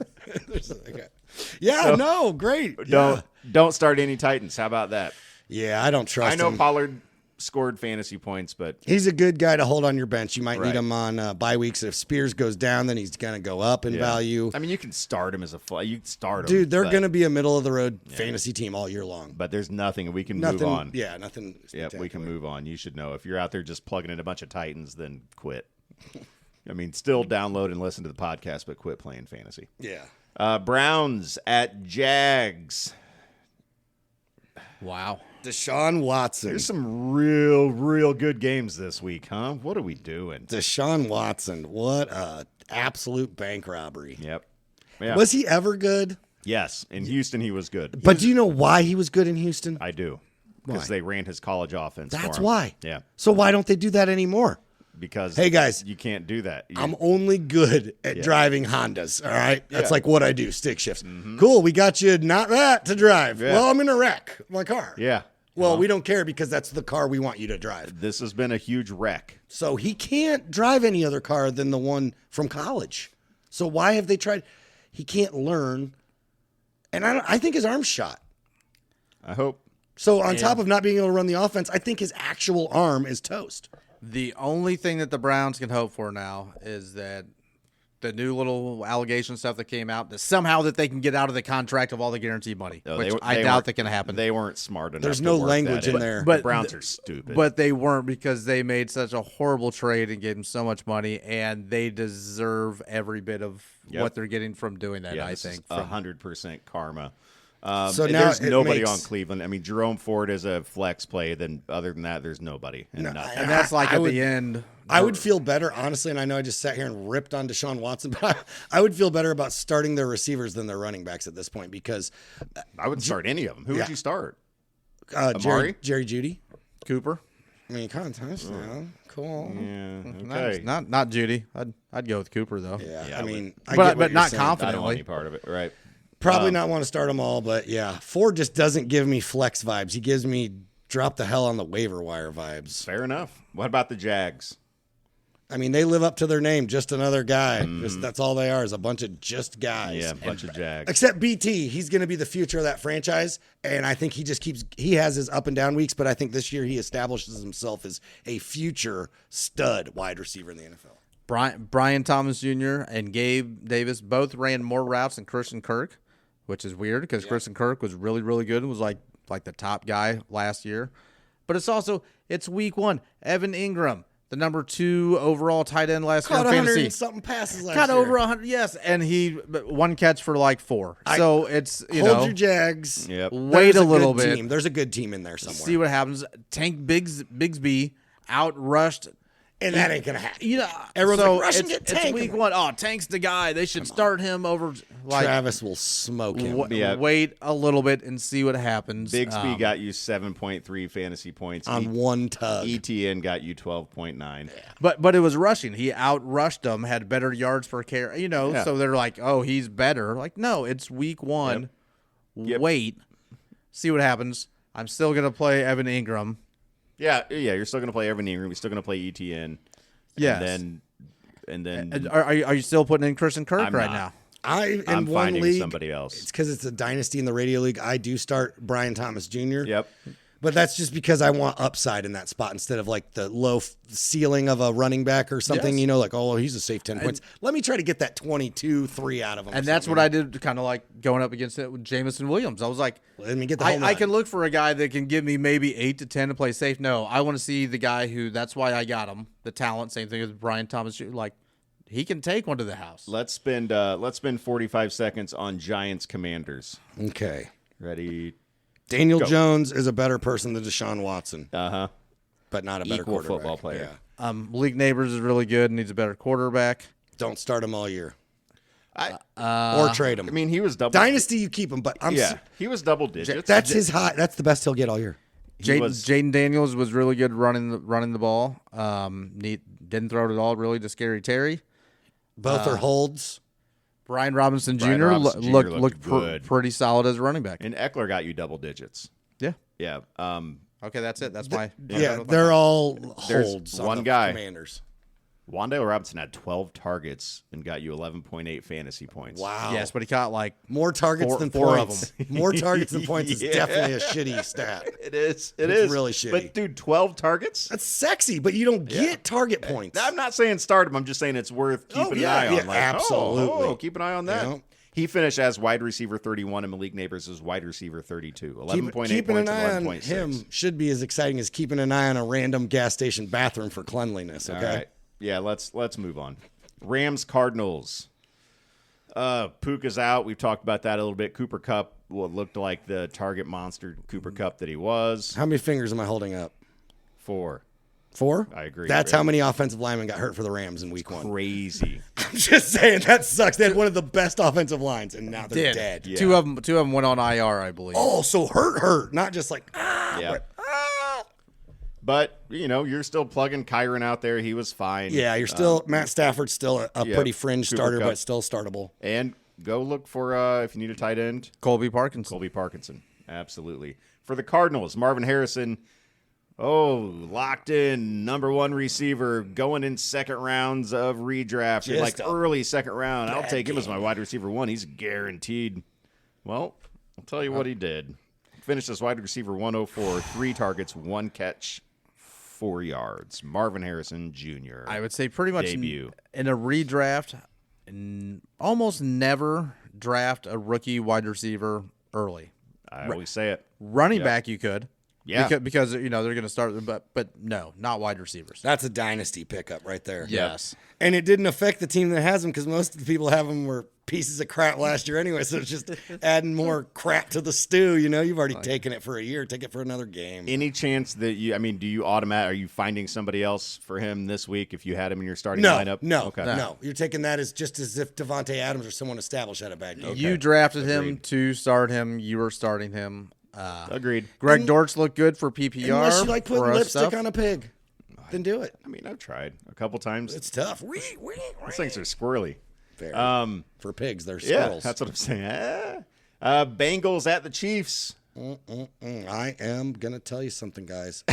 D: Yeah, no, great.
B: Don't start any Titans. How about that?
D: Yeah, I don't trust
B: I know
D: him.
B: Pollard scored fantasy points, but
D: He's a good guy to hold on your bench. You might
B: Right.
D: need him on bye weeks. If Spears goes down, then he's going to go up in value.
B: I mean, you can start him as a fly. You can start him,
D: Dude, they're
B: but-
D: going to be a middle of the road fantasy team all year long.
B: But there's nothing. We can
D: Nothing.
B: move on.
D: Yeah, nothing.
B: Yep, we can move on. You should know. If you're out there just plugging in a bunch of Titans, then quit. I mean, still download and listen to the podcast, but quit playing fantasy.
D: Yeah.
B: Browns at Jags.
C: Wow.
D: Deshaun Watson.
B: There's some real good games this week, huh? What are we doing?
D: Deshaun Watson. What a absolute bank robbery.
B: Yep. Yeah.
D: Was he ever good?
B: Yes. In Houston, he was good.
D: But do you know why he was good in Houston?
B: I do. Because
D: Why?
B: they ran his college offense for
D: That's
B: him.
D: why.
B: Yeah.
D: So why don't they do that anymore?
B: Because
D: Hey, guys.
B: you can't do that.
D: I'm only good at
B: Yeah.
D: driving Hondas. All right. That's
B: Yeah.
D: like what I do, stick shifts. Cool. We got you not that to drive.
B: Yeah.
D: Well, I'm in a wreck my car.
B: Yeah.
D: Well, we don't care because that's the car we want you to drive.
B: This has been a huge wreck.
D: So he can't drive any other car than the one from college. So why have they tried? He can't learn. And I think his arm's shot.
B: I hope.
D: So on top of not being able to run the offense, I think his actual arm is toast.
C: The only thing that the Browns can hope for now is that the new little allegation stuff that came out, that somehow that they can get out of the contract of all the guaranteed money,
B: No,
C: which
B: they
C: I doubt
B: weren't-
C: that can happen.
B: They weren't smart enough.
D: There's
B: to
D: no
B: work
D: language
B: that
D: in there.
C: But
B: the Browns are stupid.
C: But they weren't, because they made such a horrible trade and gave him so much money, and they deserve every bit of
B: Yep.
C: what they're getting from doing that.
B: yeah,
C: I
B: this is
C: think. From,
B: 100% karma.
D: So
B: and
D: now
B: there's
D: it
B: nobody
D: makes-
B: on Cleveland. I mean, Jerome Ford is a flex play. Then other than that, there's nobody and nothing.
C: and that's like
D: I
C: at
D: would-
C: the end.
D: I would feel better, honestly, and I know I just sat here and ripped on Deshaun Watson, but I would feel better about starting their receivers than their running backs at this point, because
B: I wouldn't start any of them. Who
D: Yeah.
B: would you start?
D: Jerry Judy.
C: Cooper.
D: I mean, kind of touchdown. Cool.
B: Yeah. Okay.
C: Not Judy. I'd go with Cooper though.
D: Yeah,
B: Yeah,
D: I
B: I
D: mean,
C: But
D: I get what
C: not
D: you're saying.
B: I don't want
C: confidently.
B: any part of it. Right.
D: Probably not want to start them all, but yeah, Ford just doesn't give me flex vibes. He gives me drop the hell on the waiver wire vibes.
B: Fair enough. What about the Jags?
D: I mean, they live up to their name. Just another guy. That's all they are, is a bunch of just guys.
B: Yeah, a bunch of Jags.
D: Except BT, he's going to be the future of that franchise, and I think he has his up and down weeks, but I think this year he establishes himself as a future stud wide receiver in the NFL.
C: Brian Thomas Jr. and Gabe Davis both ran more routes than Christian Kirk, which is weird because Christian Kirk was really, really good and was like the top guy last year. But it's week 1. Evan Ingram, the number 2 overall tight end last year
D: Caught
C: in
D: 100
C: fantasy.
D: and something passes last
C: Got
D: year.
C: over 100, yes, and he one catch for like 4. So it's
D: Hold your Jags.
B: Yep.
C: wait
D: There's
C: a little
D: good
C: bit,
D: team. There's a good team in there somewhere.
C: see what happens. Tank Bigsby outrushed.
D: and that ain't going to happen.
C: You know,
D: Everyone's
C: so
D: like, "Rush and
C: it's,
D: get
C: it's
D: Tank."
C: week 1. Oh, Tank's the guy. They should start him over. Like,
D: Travis will smoke him.
B: Yeah.
C: Wait a little bit and see what happens.
B: Bigsby got you 7.3 fantasy points.
D: on one tug.
B: ETN got you 12.9.
C: But it was rushing. He outrushed them, had better yards per carry.
B: Yeah.
C: So they're like, oh, he's better. Like, no, it's week 1.
B: Yep.
C: Wait, see what happens. I'm still gonna play Evan Ingram.
B: Yeah. You're still going to play Evan Ingram. You're still going to play ETN.
C: Yes.
B: And then
C: And are you still putting in Christian Kirk
B: I'm
C: right
B: not.
C: now?
D: In
B: I'm
D: one
B: finding
D: league,
B: somebody else.
D: It's because it's a dynasty in the radio league. I do start Brian Thomas Jr.
B: Yep.
D: But that's just because I want upside in that spot instead of like the low ceiling of a running back or something,
C: Yes.
D: like, oh, he's a safe 10 points. Let me try to get that 22-3 out of him.
C: And that's what I did, kind of like going up against it with Jamison Williams. I was like,
D: Let me get the home
C: I
D: run.
C: can look for a guy that can give me maybe 8 to 10 to play safe. No, I want to see the guy who. That's why I got him. The talent. Same thing with Brian Thomas. Like, he can take one to the house.
B: Let's spend 45 seconds on Giants Commanders.
D: Okay.
B: Ready?
D: Daniel
B: Go.
D: Jones is a better person than Deshaun Watson,
B: Uh-huh.
D: but not a better
B: Equal
D: quarterback.
B: football player.
D: Yeah.
C: Malik Neighbors is really good. Needs a better quarterback.
D: Don't start him all year.
B: I
D: Or trade him.
B: I mean, he was double.
D: Dynasty, you keep him, but
B: he was double digits.
D: that's his high. That's the best he'll get all year.
C: Jaden Daniels was really good running the ball. Didn't throw it at all really to Scary Terry.
D: Both are holds.
C: Brian Robinson Jr.
B: Brian Robinson Jr.
C: looked
B: looked good.
C: pretty solid as a running back.
B: And Eckler got you double digits.
C: Yeah.
B: Yeah.
C: Okay, that's it. That's my
D: Yeah, they're all
B: There's
D: holds. on
B: one
D: the
B: guy.
D: Commanders.
B: Wandale Robinson had 12 targets and got you 11.8 fantasy points.
D: Wow.
C: Yes, but he caught like
D: More targets than
C: four of
D: points. More targets than points is
B: Yeah.
D: definitely a shitty stat.
B: It is.
D: It's really shitty.
B: But, dude, 12 targets?
D: That's sexy, but you don't get target points.
B: I'm not saying start him. I'm just saying it's worth keeping
D: yeah,
B: an eye on.
D: yeah, absolutely.
B: Keep an eye on that.
D: Yeah.
B: He finished as wide receiver 31 and Malik Neighbors as wide receiver 32. 11.8
D: Keeping an
B: points
D: eye
B: and
D: on
B: 11.6.
D: him should be as exciting as keeping an eye on a random gas station bathroom for cleanliness. Okay.
B: All right. Yeah, let's move on. Rams Cardinals. Puka's out. We've talked about that a little bit. Cooper Kupp, what looked like the target monster Cooper Kupp that he was.
D: How many fingers am I holding up?
B: 4.
D: 4?
B: I agree.
D: That's
B: Ray.
D: how many offensive linemen got hurt for the Rams in week 1.
B: Crazy.
D: I'm just saying that sucks. They had one of the best offensive lines, and now they're dead.
B: Yeah.
C: two of them went on IR, I believe.
D: Oh, so hurt, not just like
B: Yeah. But, you're still plugging Kyron out there. He was fine.
D: Yeah, you're still Matt Stafford's still a
B: yeah,
D: pretty fringe
B: Cooper
D: starter,
B: Kupp.
D: but still startable.
B: And go look for, if you need a tight end,
C: Colby Parkinson.
B: Colby Parkinson. Absolutely. For the Cardinals, Marvin Harrison, locked in, number 1 receiver, going in second rounds of redraft,
D: Just
B: like
D: a
B: early second round. I'll
D: bad
B: take him as my
D: game.
B: wide receiver 1. He's guaranteed. Well, I'll tell you what he did. Finished as wide receiver 104, 3 targets, 1 catch, 4 yards. Marvin Harrison Jr.
C: I would say pretty much
B: Debut.
C: in a redraft, almost never draft a rookie wide receiver early.
B: I always say it.
C: Running back, you could.
B: Yeah.
C: Because they're going to start, but no, not wide receivers.
D: That's a dynasty pickup right there.
C: Yes.
D: And it didn't affect the team that has them because most of the people have them were pieces of crap last year anyway. So it's just adding more crap to the stew. You've already taken it for a year. Take it for another game.
B: Any chance that do you are you finding somebody else for him this week if you had him in your starting
D: No,
B: lineup?
D: no,
B: Okay.
D: no. You're taking that as just as if Devontae Adams or someone established had a bad game.
C: You drafted him to start him. You were starting him.
B: Agreed.
C: Greg Dortch looked good for PPR.
D: Unless you like putting
C: for us
D: lipstick
C: stuff.
D: on a pig, then do it.
B: I've tried a couple times.
D: It's tough.
B: Those things are squirrely.
D: Fair. For pigs, they're
B: Yeah,
D: squirrels.
B: that's what I'm saying. Bengals at the Chiefs.
D: I am gonna tell you something, guys.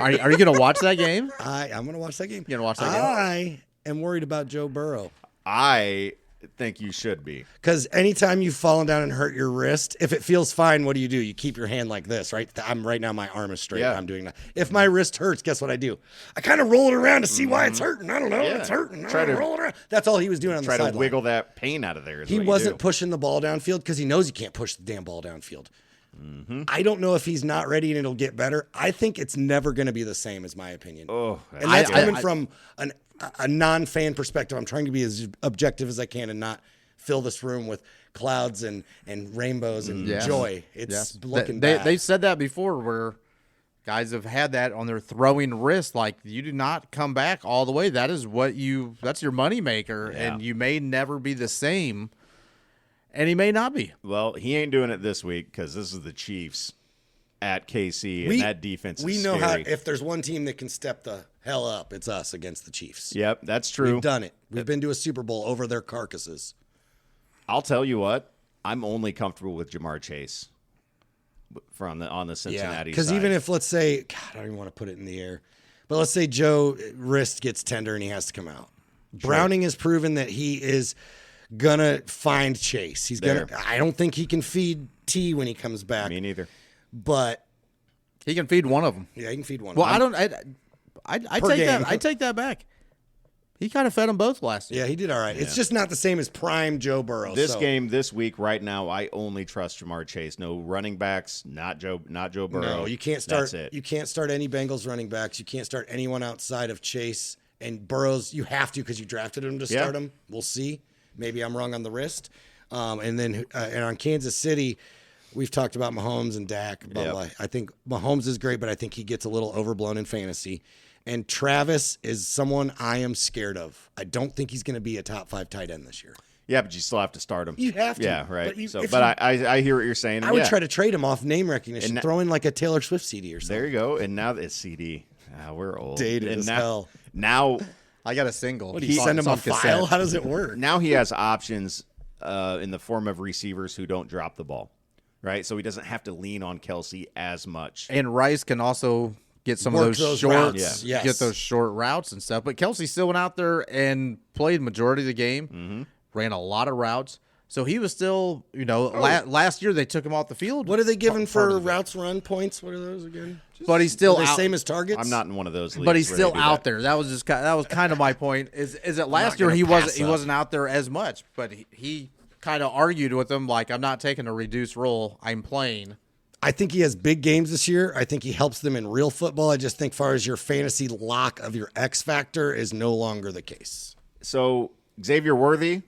C: Are you going to watch that game?
D: I'm gonna watch that game.
C: You're gonna watch that game?
D: I am worried about Joe Burrow.
B: I think you should be.
D: Because anytime you've fallen down and hurt your wrist, if it feels fine, what do? You keep your hand like this, right? I'm right now, my arm is straight.
B: Yeah.
D: I'm doing that. If my wrist hurts, guess what I do? I kind of roll it around to see why it's hurting. I don't know.
B: Yeah.
D: It's hurting.
B: Try to
D: roll it around. That's all he was doing on the
B: Try
D: sideline.
B: to wiggle that pain out of there.
D: He wasn't pushing the ball downfield because he knows he can't push the damn ball downfield. I don't know if he's not ready and it'll get better. I think it's never going to be the same, is my opinion.
B: Oh,
D: and that's coming from a non-fan perspective. I'm trying to be as objective as I can and not fill this room with clouds and rainbows and joy. It's looking bad.
C: They've said that before where guys have had that on their throwing wrist. Like, you do not come back all the way. That's your moneymaker, and you may never be the same. And he may not be.
B: Well, he ain't doing it this week because this is the Chiefs at KC, and that defense is
D: we know
B: scary.
D: how. If there's one team that can step the hell up, it's us against the Chiefs.
B: Yep, that's true.
D: We've done it. We've been to a Super Bowl over their carcasses.
B: I'll tell you what, I'm only comfortable with Jamar Chase on the Cincinnati side.
D: Because even if, let's say, God, I don't even want to put it in the air, but let's say Joe wrist gets tender and he has to come out. Sure. Browning has proven that he is gonna find Chase. He's gonna. I don't think he can feed T when he comes back.
B: Me neither.
D: But
C: he can feed one of them.
D: Yeah, he can feed one.
C: Well,
D: of them.
C: I take that. I take that back. He kind of fed them both last year.
D: Yeah, he did all right. Yeah. It's just not the same as prime Joe Burrow.
B: This game, this week, right now, I only trust Jamar Chase. No running backs, not Joe Burrow.
D: No, you can't start.
B: That's it.
D: You can't start any Bengals running backs. You can't start anyone outside of Chase and Burrows. You have to because you drafted him to start him. We'll see. Maybe I'm wrong on the wrist. And then and on Kansas City, we've talked about Mahomes and Dak. Blah, blah. I think Mahomes is great, but I think he gets a little overblown in fantasy. And Travis is someone I am scared of. I don't think he's going to be a top 5 tight end this year.
B: Yeah, but you still have to start him.
D: You have to.
B: Yeah, right.
D: But
B: I hear what you're saying.
D: I would try to trade him off name recognition, throw in like a Taylor Swift CD or something.
B: There you go. And now it's CD. We're old.
D: Dated as hell.
B: Now
C: I got a single.
D: What do you send him a file? How does it work?
B: Now he has options in the form of receivers who don't drop the ball, right? So he doesn't have to lean on Kelsey as much.
C: And Rice can also get some
D: Work
C: of those
D: short
C: routes,
D: yes.
C: get those short routes and stuff. But Kelsey still went out there and played majority of the game, ran a lot of routes. So he was still, last year they took him off the field.
D: What are they giving for routes run points? What are those again?
C: But he's still
D: the
C: out.
D: same as targets.
B: I'm not in one of those leagues.
C: But he's
B: where
C: still
B: they do
C: out
B: that.
C: there. That was kind of my point. Is that last year he wasn't out there as much, but he kind of argued with them like, I'm not taking a reduced role. I'm playing.
D: I think he has big games this year. I think he helps them in real football. I just think, far as your fantasy lock of your X factor, is no longer the case.
B: So Xavier Worthy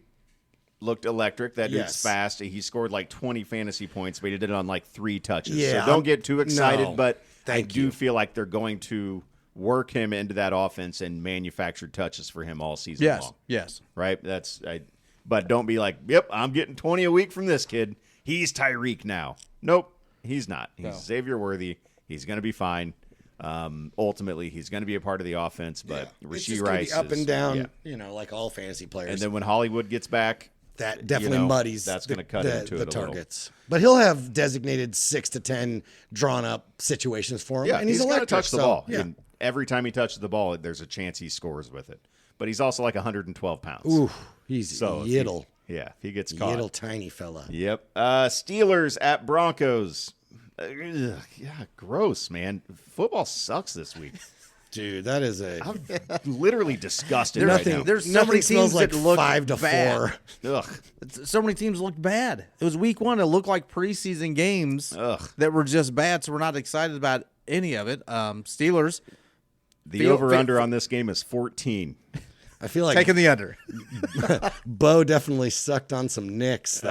B: looked electric. That dude's
D: Yes.
B: fast. He scored like 20 fantasy points, but he did it on like 3 touches.
D: Yeah,
B: so don't get too excited,
D: no.
B: but I
D: Thank
B: do
D: you.
B: feel like they're going to work him into that offense and manufacture touches for him all season long.
C: Yes.
B: Right? But don't be like, yep, I'm getting 20 a week from this kid. He's Tyreek now. Nope, he's not. He's Xavier Worthy. He's going to be fine. Ultimately, he's going to be a part of the offense, but
D: It's
B: Rashee
D: just gonna
B: Rice
D: be up and down,
B: yeah.
D: like all fantasy players.
B: And then when Hollywood gets back,
D: that definitely muddies
B: that's going to cut into
D: the
B: it a
D: targets. But he'll have designated 6 to 10 drawn up situations for him.
B: Yeah,
D: and he's
B: going
D: electric.
B: to touch the ball.
D: Yeah.
B: And every time he touches the ball, there's a chance he scores with it. But he's also like 112 pounds.
D: Ooh, he's
B: So
D: yiddle.
B: If he gets caught.
D: Yiddle tiny fella.
B: Yep. Steelers at Broncos. Ugh, yeah, gross, man. Football sucks this week.
D: Dude, that is
B: I'm literally disgusted right now.
C: There's so
D: nothing
C: many
D: smells
C: teams
D: like
C: that look
D: 5-4.
C: bad.
B: Ugh.
C: So many teams look bad. It was week 1. It looked like preseason games that were just bad, so we're not excited about any of it. Steelers.
B: The over-under on this game is 14.
D: I feel like
C: Taking the under.
D: Bo definitely sucked on some nicks that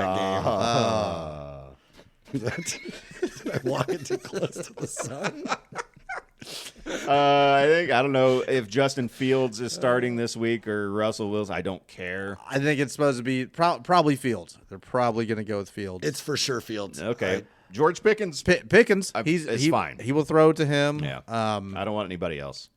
D: game. Did I walk it too close to the sun?
B: I don't know if Justin Fields is starting this week or Russell Wilson. I don't care.
C: I think it's supposed to be probably Fields. They're probably going to go with Fields.
D: It's for sure Fields.
B: Okay. George Pickens.
C: Pickens,
B: it's fine.
C: He will throw to him.
B: Yeah. I don't want anybody else.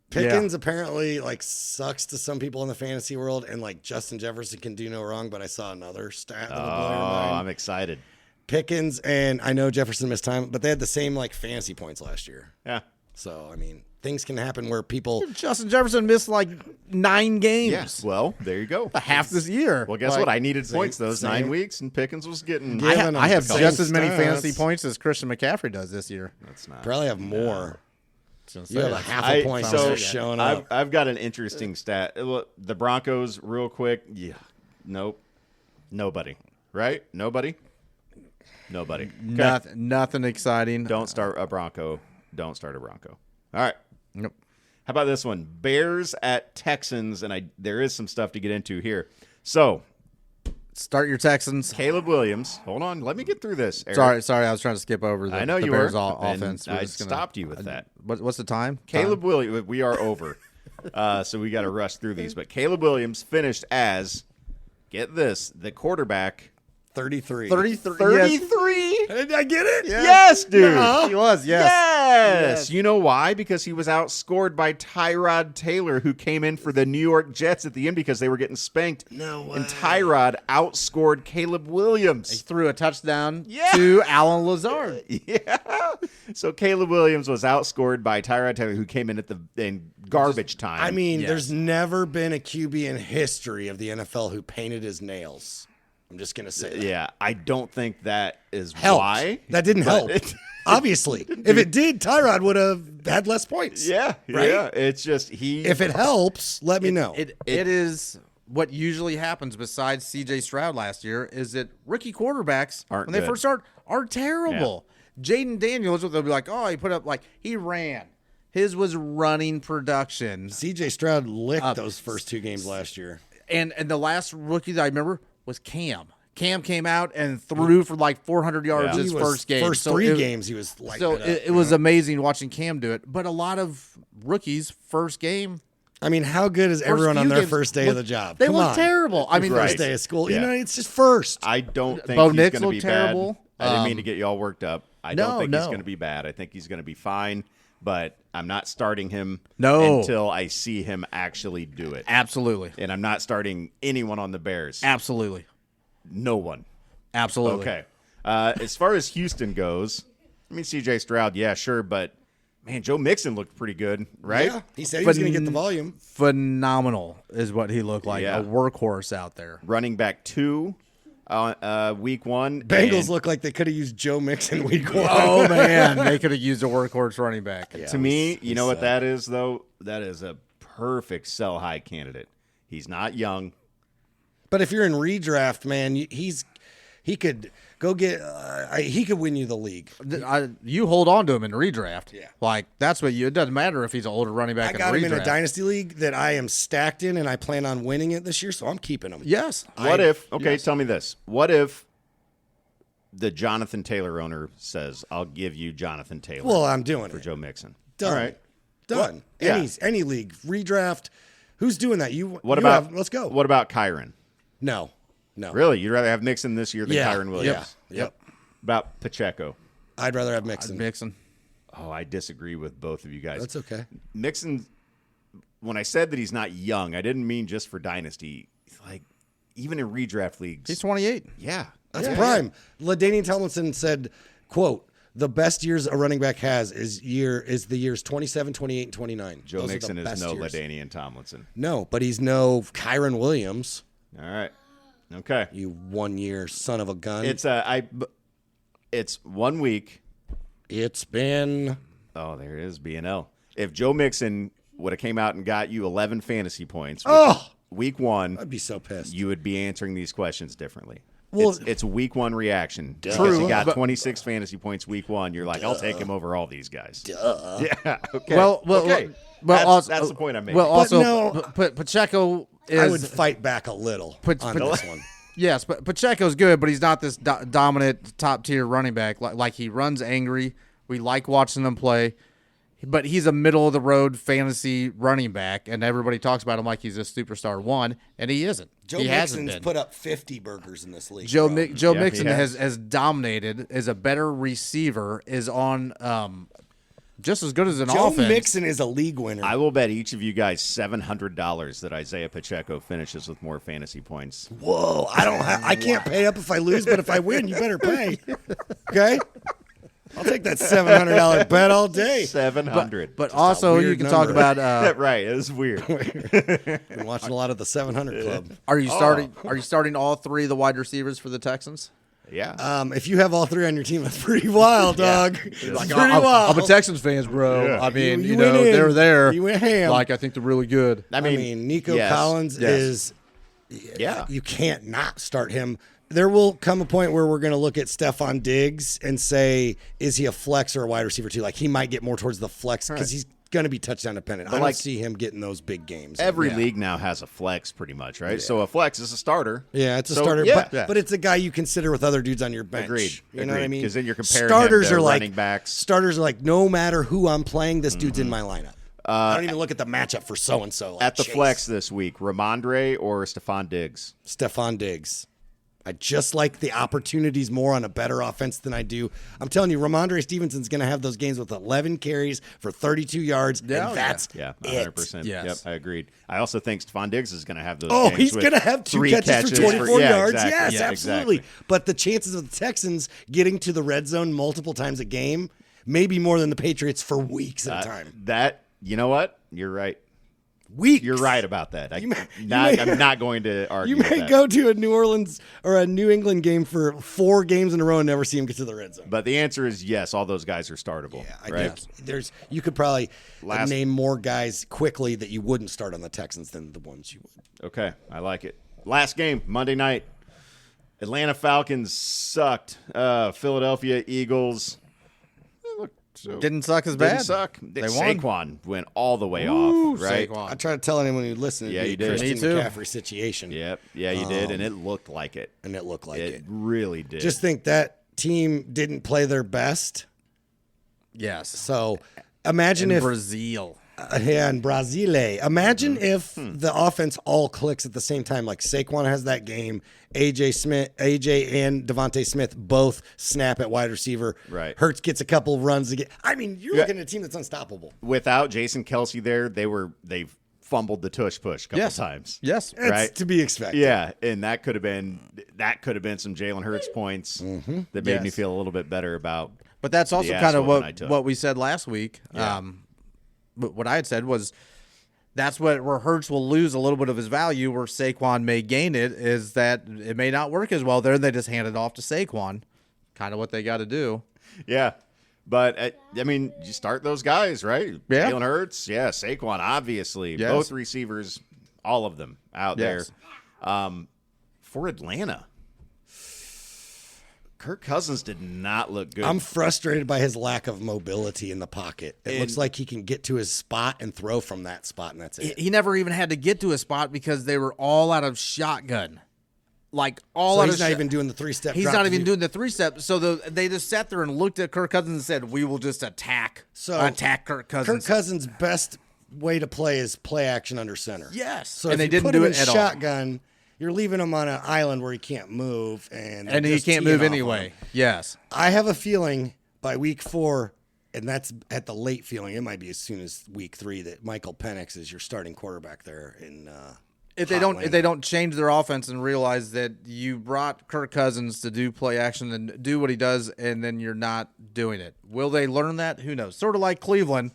D: Pickens apparently like sucks to some people in the fantasy world, and like Justin Jefferson can do no wrong. But I saw another stat that would blow your mind.
B: I'm excited.
D: Pickens and I know Jefferson missed time, but they had the same like fantasy points last year.
B: Yeah.
D: So I mean, things can happen where people.
C: Justin Jefferson missed like 9 games.
B: Yes. Well, there you go.
C: Half this year.
B: Well, guess what? I needed points those 9 weeks, and Pickens was getting.
C: I have
D: Same
C: just as many
D: stats.
C: fantasy points as Christian McCaffrey does this year.
B: That's not.
D: Probably have more.
C: No.
D: You have a half a point
B: So
D: showing up.
B: I've got an interesting stat. Well, the Broncos, real quick. Yeah. Nope. Nobody. Right? Nobody. Okay.
C: Nothing exciting.
B: Don't start a Bronco. Don't start a Bronco. All right.
C: Nope.
B: How about this one? Bears at Texans, and there is some stuff to get into here. So,
C: Start your Texans.
B: Caleb Williams. Hold on. Let me get through this, Eric.
C: Sorry, I was trying to skip over the,
B: I know
C: the
B: you
C: Bears
B: were.
C: offense.
B: And I stopped you with that.
C: What's the time?
B: Caleb Williams, we are over. So we got to rush through these. But Caleb Williams finished as, get this, the quarterback.
D: 33.
B: 33?
D: Did I get it?
B: Yes, dude.
C: He was, yes.
B: Yes. You know why? Because he was outscored by Tyrod Taylor, who came in for the New York Jets at the end because they were getting spanked.
D: No way.
B: And Tyrod outscored Caleb
C: He
B: Williams.
C: threw a touchdown
B: Yeah.
C: to Alan Lazard.
B: Yeah. So Caleb Williams was outscored by Tyrod Taylor, who came in at in garbage time.
D: I mean,
C: Yes.
D: there's never been a QB in history of the NFL who painted his nails. I'm just going to say that.
B: Yeah, I don't think that is
D: Helped.
B: why.
D: That didn't help.
B: it-
D: Obviously. If it did, Tyrod would have had less points.
B: Yeah,
D: Right?
B: yeah. It's just
D: If it helps, let me know.
C: It is what usually happens besides C.J. Stroud last year is that rookie quarterbacks,
B: Aren't
C: when they
B: good.
C: first start, are terrible. Jaden Daniels, they'll be like, oh, he put up, like, he ran. His was running production.
D: CJ Stroud licked those first 2 games last year.
C: And the last rookie that I remember was Cam. Cam came out and threw for like 400 yards
B: Yeah.
C: his
D: He was-
C: first game.
D: First
C: So
D: 3
C: it-
D: games, he was lighting
C: So
D: it up.
C: it was amazing watching Cam do it. But a lot of rookies, first game,
D: I mean, how good is everyone on
C: few
D: their
C: games
D: first day of the job?
C: They
D: Come
C: look
D: on.
C: terrible. I mean,
D: First
B: Right.
D: day of school.
B: Yeah.
D: You know, it's just first.
B: I don't think
C: Bo
B: he's
C: Nix
B: going to be
C: looked terrible.
B: bad. I didn't mean to get you all worked up. I
C: No,
B: don't think he's
C: no.
B: going to be bad. I think he's going to be fine, but I'm not starting him
C: No.
B: until I see him actually do it.
C: absolutely.
B: And I'm not starting anyone on the Bears.
C: Absolutely.
B: No one.
C: Absolutely.
B: Okay. As far as Houston goes, I mean, C.J. Stroud, yeah, sure, but, man, Joe Mixon looked pretty good, right?
D: Yeah, he said he was going to get the volume.
C: Phenomenal is what he looked like.
B: Yeah.
C: A workhorse out there.
B: Running back 2 week 1.
D: Bengals
B: and
D: look like they could have used Joe Mixon week 1.
C: Oh, man. They could have used a workhorse running back.
B: To me, you know what that is, though? That is a perfect sell-high candidate. He's not young.
D: But if you're in redraft, man, he could go get he could win you the league.
C: You hold on to him in redraft.
D: Yeah.
C: Like, that's what it doesn't matter if he's an older running back
D: I got
C: in
D: him
C: redraft.
D: in a dynasty league that I am stacked in, and I plan on winning it this year, so I'm keeping him.
C: Yes.
B: Tell me this. What if the Jonathan Taylor owner says, I'll give you Jonathan Taylor
D: Well, I'm doing
B: for
D: it.
B: Joe Mixon?
D: Done.
B: All right.
D: Done.
B: Yeah.
D: Any league redraft. Who's doing that?
B: What about
D: let's go.
B: What about Kyron?
D: No.
B: Really? You'd rather have Mixon this year than Kyron Williams?
D: Yep.
B: About Pacheco?
D: I'd rather have Mixon.
C: Mixon.
B: Oh, I disagree with both of you guys.
D: That's okay.
B: Mixon, when I said that he's not young, I didn't mean just for dynasty. Like, even in redraft leagues.
C: He's 28.
B: Yeah.
D: That's prime. LaDainian Tomlinson said, quote, the best years a running back has is the years 27, 28, and 29.
B: Joe
D: Those are the
B: Mixon is
D: best
B: no
D: years.
B: LaDainian Tomlinson.
D: No, but he's no Kyron Williams.
B: All right. Okay.
D: You 1 year son of a gun.
B: It's 1 week.
D: It's been
B: Oh, there it is, B&L. if Joe Mixon would have came out and got you 11 fantasy points week 1,
D: I'd be so pissed.
B: you would be answering these questions differently.
D: Well,
B: it's a week 1 reaction.
C: True,
B: Because you got
C: but-
B: 26 fantasy points week 1. You're like, I'll take him over all these guys. Yeah. Okay.
C: Well,
B: okay. That's the point I'm making.
C: Well, also,
D: no.
C: Pacheco is.
D: I would fight back a little on this one.
C: Yes, but Pacheco's good, but he's not this dominant top tier running back. Like he runs angry. We like watching him play, but he's a middle of the road fantasy running back, and everybody talks about him like he's a superstar one, and he isn't.
D: Joe
C: he hasn't
D: Mixon's
C: been.
D: put up 50 burgers in this league.
C: Joe
D: bro.
C: Joe
B: Yeah,
C: Mixon
B: he has.
C: has dominated. Is a better receiver. Is on just as good as an
D: Joe
C: offense.
D: Mixon is a league winner.
B: I will bet each of you guys $700 that Isaiah Pacheco finishes with more fantasy points.
D: Whoa, I can't pay up if I lose, but if I win, you better pay. Okay? I'll take that $700 bet all day.
B: 700.
C: But also, you
D: weird
C: can talk
D: number.
C: about.
B: Right, it was weird.
D: Been watching a lot of the 700 Club.
C: Are you starting all three of the wide receivers for the Texans?
B: Yeah.
D: If you have all three on your team, that's pretty wild, dog. It's pretty wild.
C: I'm a Texans fans, bro.
B: Yeah.
C: I mean,
D: You
C: know,
D: went in.
C: they're there.
D: You went ham.
C: Like, I think they're really good.
D: I mean, Nico
B: yes,
D: Collins
B: yes.
D: is.
B: Yeah.
D: You can't not start him. There will come a point where we're going to look at Stephon Diggs and say, is he a flex or a wide receiver too? Like, he might get more towards the flex because he's going to be touchdown dependent. I don't see him getting those big games.
B: Every league now has a flex pretty much, right? So a flex is a starter.
D: Yeah, it's a
B: So,
D: starter,
B: yeah.
D: but it's a guy you consider with other dudes on your bench.
B: Agreed.
D: You know what I mean?
B: Because then you're comparing
D: starters
B: him to
D: are like
B: running backs.
D: Starters are like, no matter who I'm playing, this dude's in my lineup. I don't even look at the matchup for so and so.
B: At the flex this week, Ramondre or Stephon Diggs?
D: Stephon Diggs. I just like the opportunities more on a better offense than I do. I'm telling you, Ramondre Stevenson's going to have those games with 11 carries for 32 yards, and that's
B: Yeah,
D: it.
B: 100%.
C: Yes.
B: Yep, I agreed. I also think Stephon Diggs is going to have those
D: Oh,
B: games
D: he's
B: with
D: going to have 2
B: 3
D: catches for 24
B: yeah,
D: yards.
B: exactly.
D: Yes,
B: Yeah,
D: absolutely.
B: exactly.
D: But the chances of the Texans getting to the red zone multiple times a game, maybe more than the Patriots for weeks at a time.
B: That, you know what? You're right.
D: Weeks.
B: You're right about that. I'm
D: may-
B: not going to argue
D: You
B: with
D: may
B: that.
D: go to a New Orleans or a New England game for 4 games in a row and never see him get to the red zone.
B: But the answer is yes, all those guys are startable.
D: Yeah, I
B: right?
D: think you could probably
B: Last-
D: name more guys quickly that you wouldn't start on the Texans than the ones you would.
B: Okay, I like it. Last game, Monday night. Atlanta Falcons sucked. Philadelphia Eagles
C: Didn't suck as
B: didn't
C: bad.
B: suck.
C: They won.
B: Saquon went all the way
C: Ooh,
B: off, right?
C: Saquon.
D: I try to tell anyone who listens.
B: Yeah, you did.
D: Christian
C: Me too.
D: McCaffrey situation.
B: Yep. Yeah, you did, and it looked like it.
D: And it looked like it.
B: It really did.
D: Just think that team didn't play their best.
C: Yes.
D: So imagine
C: In
D: if
C: Brazil.
D: in Brasile. Imagine
B: Mm-hmm.
D: if the offense all clicks at the same time. Like Saquon has that game. AJ and Devontae Smith both snap at wide receiver.
B: Right.
D: Hurts gets a couple runs again. I mean, you're
B: Yeah.
D: looking at a team that's unstoppable.
B: Without Jason Kelsey there, they fumbled the tush push a couple times.
C: Yes.
D: It's
B: Right.
D: to be expected.
B: Yeah, and that could have been some Jalen Hurts points that made me
C: Yes.
B: feel a little bit better about.
C: But that's also
B: The
C: kind of
B: ass whooping I took.
C: what we said last week.
B: Yeah.
C: What I had said was that's where Hurts will lose a little bit of his value, where Saquon may gain it, is that it may not work as well there. They just hand it off to Saquon. Kind of what they got to do.
B: Yeah, but I mean, you start those guys, right?
C: Yeah.
B: Jalen Hurts, yeah, Saquon, obviously,
C: Yes.
B: both receivers, all of them out
C: Yes.
B: there. For Atlanta, Kirk Cousins did not look good.
D: I'm frustrated by his lack of mobility in the pocket. It looks like he can get to his spot and throw from that spot, and that's it.
C: He never even had to get to a spot because they were all out of shotgun. Like all
D: So
C: out
D: he's
C: of
D: not
C: shot-
D: even doing the 3-step.
C: He's
D: drop
C: not
D: to
C: even
D: do-
C: doing the 3-step. So they just sat there and looked at Kirk Cousins and said, "We will just attack Kirk Cousins."
D: Kirk Cousins' best way to play is play action under center.
C: Yes.
D: So
C: And
D: if
C: they
D: you
C: didn't
D: put
C: do
D: him
C: it
D: in
C: at all.
D: shotgun, you're leaving him on an island where he can't move, and
C: he
D: just
C: can't
D: teeing
C: move
D: off on
C: anyway.
D: him.
C: Yes.
D: I have a feeling by week 4, and that's at the late feeling. It might be as soon as week 3 that Michael Penix is your starting quarterback there in.
C: If they don't change their offense and realize that you brought Kirk Cousins to do play action and do what he does, and then you're not doing it, will they learn that? Who knows? Sort of like Cleveland.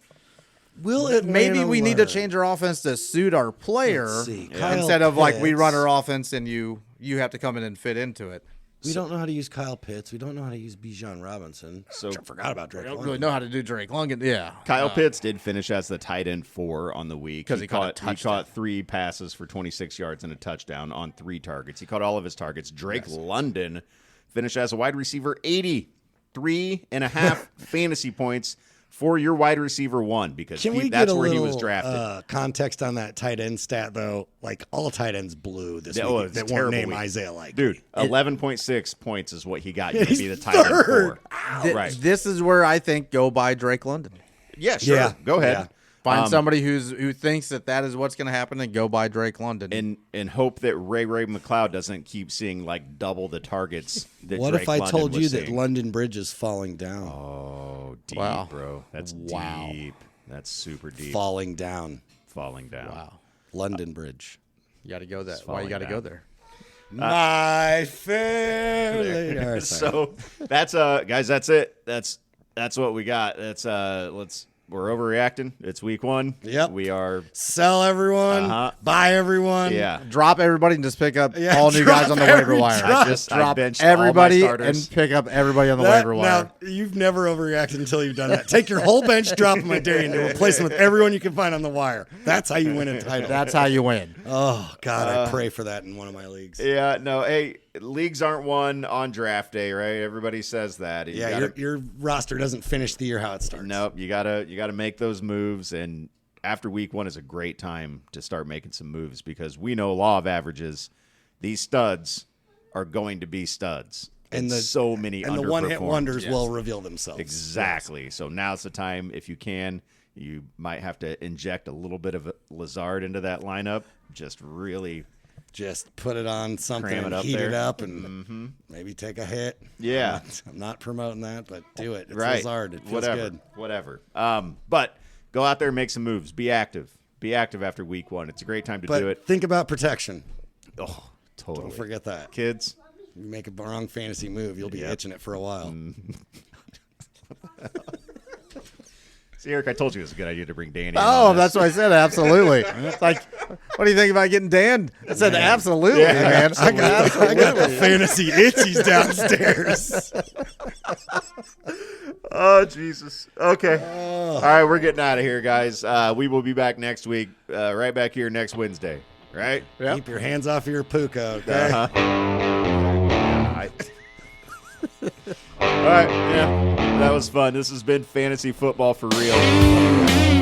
D: Will it?
C: Maybe we need to change our offense to suit our player
D: Let's see. Kyle
C: instead of like we
D: Pitts.
C: run our offense and you have to come in and fit into it.
D: We don't know how to use Kyle Pitts. We don't know how to use Bijan Robinson.
B: So-
D: I forgot about Drake
C: I don't
D: London.
C: really know how to do Drake London. Yeah.
B: Kyle Pitts did finish as the tight end 4 on the week
C: 'Cause he caught a
B: he
C: touchdown.
B: caught 3 passes for 26 yards and a touchdown on 3 targets. He caught all of his targets. Drake London finished as a wide receiver 83.5 fantasy points for your wide receiver 1 because
D: Can we
B: that's
D: get a
B: where
D: little,
B: he was drafted.
D: Context on that tight end stat, though? Like, all tight ends blew this
B: Oh,
D: week.
B: it's
D: They
B: a
D: won't
B: terrible
D: name
B: week.
D: Isaiah like.
B: Dude, 11.6 points is what he got you to
D: He's
B: be the tight end 4. Right.
C: This is where I think go by Drake London.
B: Yeah, sure.
D: Yeah.
B: Go ahead.
D: Yeah.
C: Find somebody who thinks that is what's going to happen and go by Drake London.
B: And hope that Ray McLeod doesn't keep seeing like double the targets that
D: What
B: Drake
D: if I
B: London
D: told you
B: was
D: that
B: seeing.
D: London Bridge is falling down?
B: Oh, deep,
C: Wow.
B: bro. That's
C: Wow.
B: deep. That's super deep.
D: Falling down.
B: Falling down.
C: Wow.
D: London Bridge.
C: You got to go that. Why
B: falling
C: you got to
B: down.
C: go there?
D: My fair lady. All right, sorry.
B: So that's guys, that's it. That's what we got. That's we're overreacting. It's week 1.
D: Yep.
B: We are
D: Sell everyone. Buy everyone.
B: yeah.
C: Drop everybody and just pick up
D: Yeah,
C: all new
D: drop
C: guys on the waiver
D: every
C: wire.
D: drop.
C: Just
B: I
C: drop
B: benched all my
C: everybody
B: starters.
C: and pick up everybody on the
D: That-
C: waiver wire.
D: now, you've never overreacted until you've done that. Take your whole bench, drop them, I dare you, and replace them with everyone you can find on the wire. That's how you win a title.
C: That's how you win.
D: Oh, God, I pray for that in one of my leagues.
B: Yeah, no, hey, leagues aren't won on draft day, right? Everybody says that. You
D: Yeah,
B: gotta-
D: your roster doesn't finish the year how it starts.
B: Nope, you gotta make those moves, and after week 1 is a great time to start making some moves because we know law of averages. These studs are going to be studs,
D: And
B: so many
D: and the one-hit
B: underperformed.
D: wonders
B: Yes.
D: will reveal themselves.
B: Exactly. So now's the time. If you can, you might have to inject a little bit of Lazard into that lineup. Just really,
D: Just put it on something,
B: Cram it
D: and
B: up
D: heat it
B: there.
D: up, and maybe take a hit.
B: Yeah.
D: I'm not promoting that, but do it. It's
B: right.
D: Lazard. It feels
B: whatever,
D: good.
B: whatever. But go out there and make some moves. Be active. Be active after week 1. It's a great time to
D: But
B: do it.
D: think about protection.
B: Oh, totally.
D: Don't forget that.
B: Kids.
D: You make a wrong fantasy move, you'll be itching it for a while.
B: See, Eric, I told you it was a good idea to bring Danny. in
C: Oh,
B: on this.
C: that's what I said. Absolutely. It's like, what do you think about getting Dan? I said, absolutely, man.
D: I got the fantasy itchies downstairs.
B: Oh, Jesus. Okay. All right, we're getting out of here, guys. We will be back next week, right back here next Wednesday, right?
D: Keep your hands off your Puka, okay?
B: All right, yeah, that was fun. This has been Fantasy Football for Real.